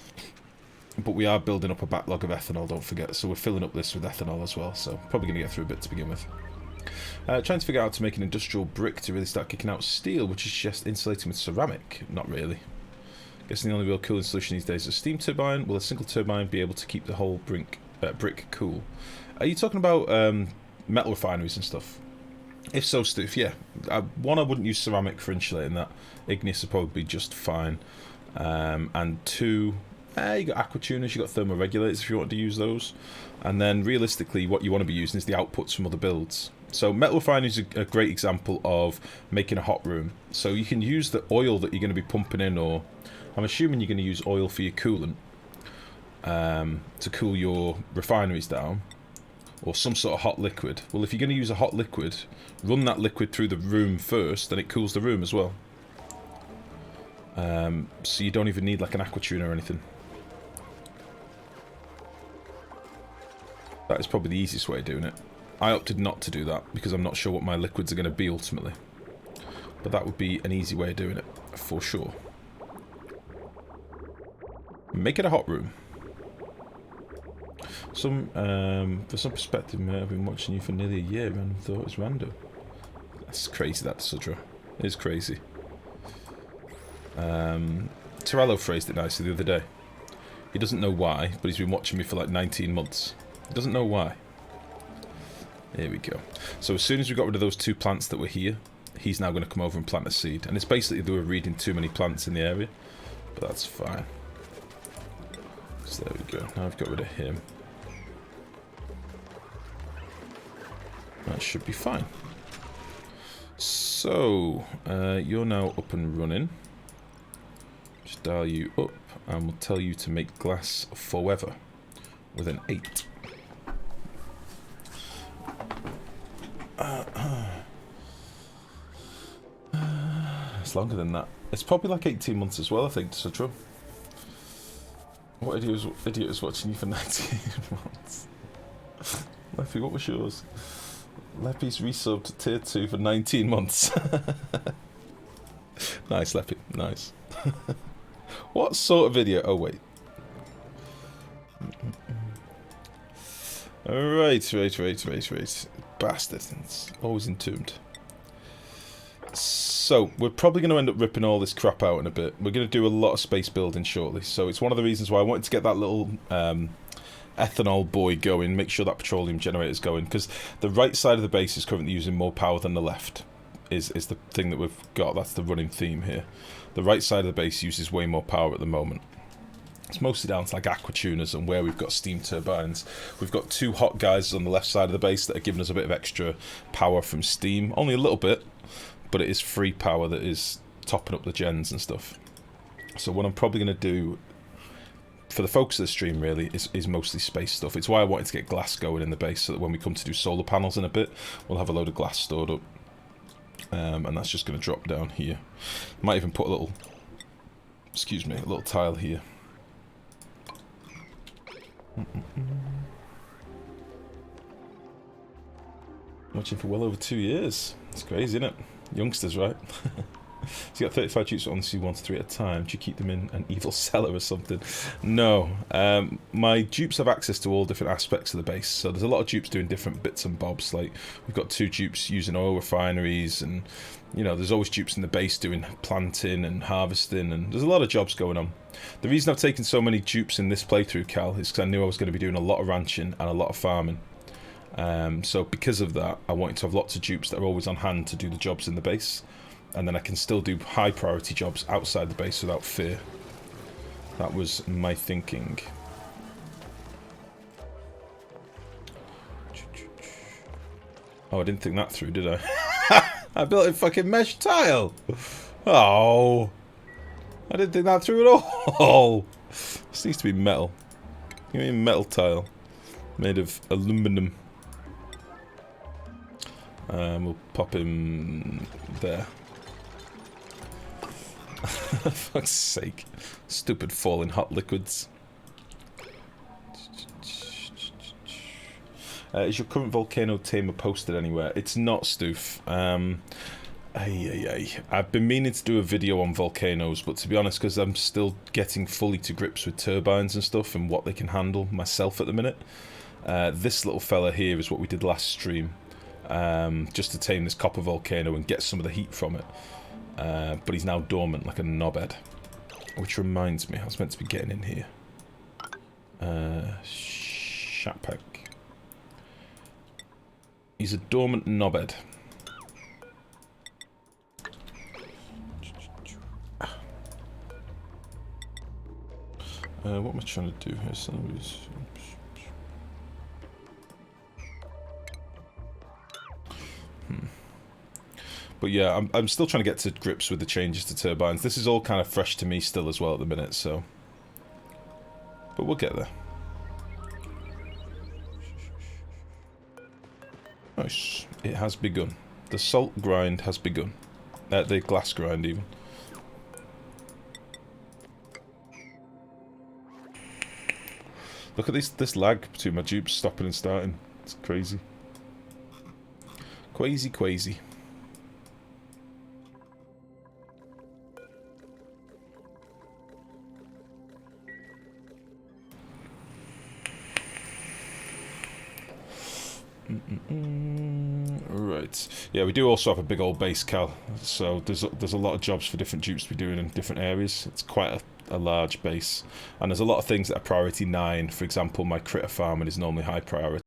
But we are building up a backlog of ethanol, don't forget. So we're filling up this with ethanol as well. So probably going to get through a bit to begin with. Trying to figure out how to make an industrial brick to really start kicking out steel, which is just insulating with ceramic. Not really. Guessing the only real cooling solution these days is a steam turbine. Will a single turbine be able to keep the whole brick cool? Are you talking about metal refineries and stuff? If so, Steve, yeah. One, I wouldn't use ceramic for insulating that. Igneous would probably be just fine. And two, you got aqua tuners, you got thermoregulators if you want to use those. And then realistically, what you want to be using is the outputs from other builds. So metal refinery is a great example of making a hot room. So you can use the oil that you're going to be pumping in, or I'm assuming you're going to use oil for your coolant to cool your refineries down, or some sort of hot liquid. Well, if you're going to use a hot liquid, run that liquid through the room first, then it cools the room as well. So you don't even need like an aqua tuner or anything. That is probably the easiest way of doing it. I opted not to do that because I'm not sure what my liquids are going to be ultimately. But that would be an easy way of doing it, for sure. Make it a hot room. For some perspective, I've been watching you for nearly a year and thought it was random. That's crazy, that Sudra. It is crazy. Torello phrased it nicely the other day. He doesn't know why, but he's been watching me for like 19 months. He doesn't know why. Here we go. So as soon as we got rid of those two plants that were here, he's now going to come over and plant a seed. And it's basically they were reading too many plants in the area. But that's fine. So there we go. Now I've got rid of him. That should be fine. So, you're now up and running. Just dial you up and we'll tell you to make glass forever with an 8. It's longer than that. It's probably like 18 months as well, I think, Sudra. What idiot was watching you for 19 months? Leppy, what was yours? Leppy's resubbed tier 2 for 19 months. Nice, Leppy. Nice. What sort of video? Oh, wait. Right. Bastard. It's always entombed. So, we're probably going to end up ripping all this crap out in a bit. We're going to do a lot of space building shortly. So, it's one of the reasons why I wanted to get that little ethanol boy going. Make sure that petroleum generator is going. Because the right side of the base is currently using more power than the left. Is the thing that we've got. That's the running theme here. The right side of the base uses way more power at the moment. It's mostly down to like aqua tuners and where we've got steam turbines. We've got 2 hot guys on the left side of the base that are giving us a bit of extra power from steam. Only a little bit, but it is free power that is topping up the gens and stuff. So what I'm probably going to do for the focus of the stream really is mostly space stuff. It's why I wanted to get glass going in the base so that when we come to do solar panels in a bit, we'll have a load of glass stored up. And that's just going to drop down here. Might even put a little, excuse me, a little tile here. Watching for well over 2 years. It's crazy, isn't it? Youngsters, right? So you got 35 dupes on C1 to 3 at a time. Do you keep them in an evil cellar or something? No. My dupes have access to all different aspects of the base. So there's a lot of dupes doing different bits and bobs. Like we've got 2 dupes using oil refineries, and you know there's always dupes in the base doing planting and harvesting, and there's a lot of jobs going on. The reason I've taken so many dupes in this playthrough, Cal, is because I knew I was going to be doing a lot of ranching and a lot of farming. So because of that, I wanted to have lots of dupes that are always on hand to do the jobs in the base. And then I can still do high priority jobs outside the base without fear. That was my thinking. Oh, I didn't think that through, did I? I built a fucking mesh tile! Oh! I didn't think that through at all! This needs to be metal. Give me a metal tile. made of aluminum. We'll pop him there. For fuck's sake. Stupid falling hot liquids. Is your current volcano tamer posted anywhere? It's not, Stoof. I've been meaning to do a video on volcanoes, but to be honest, because I'm still getting fully to grips with turbines and stuff and what they can handle myself at the minute, this little fella here is what we did last stream, just to tame this copper volcano and get some of the heat from it. But he's now dormant like a knobhead. Which reminds me, I was meant to be getting in here. Shatpack. He's a dormant knobhead. What am I trying to do here? But yeah, I'm still trying to get to grips with the changes to turbines. This is all kind of fresh to me still as well at the minute, so... But we'll get there. Nice. It has begun. The salt grind has begun. The glass grind, even. Look at this lag between my dupes stopping and starting. It's crazy. Crazy. Right. Yeah, we do also have a big old base, Cal. So there's a lot of jobs for different dupes to be doing in different areas. It's quite a large base. And there's a lot of things that are priority 9. For example, my critter farming is normally high priority.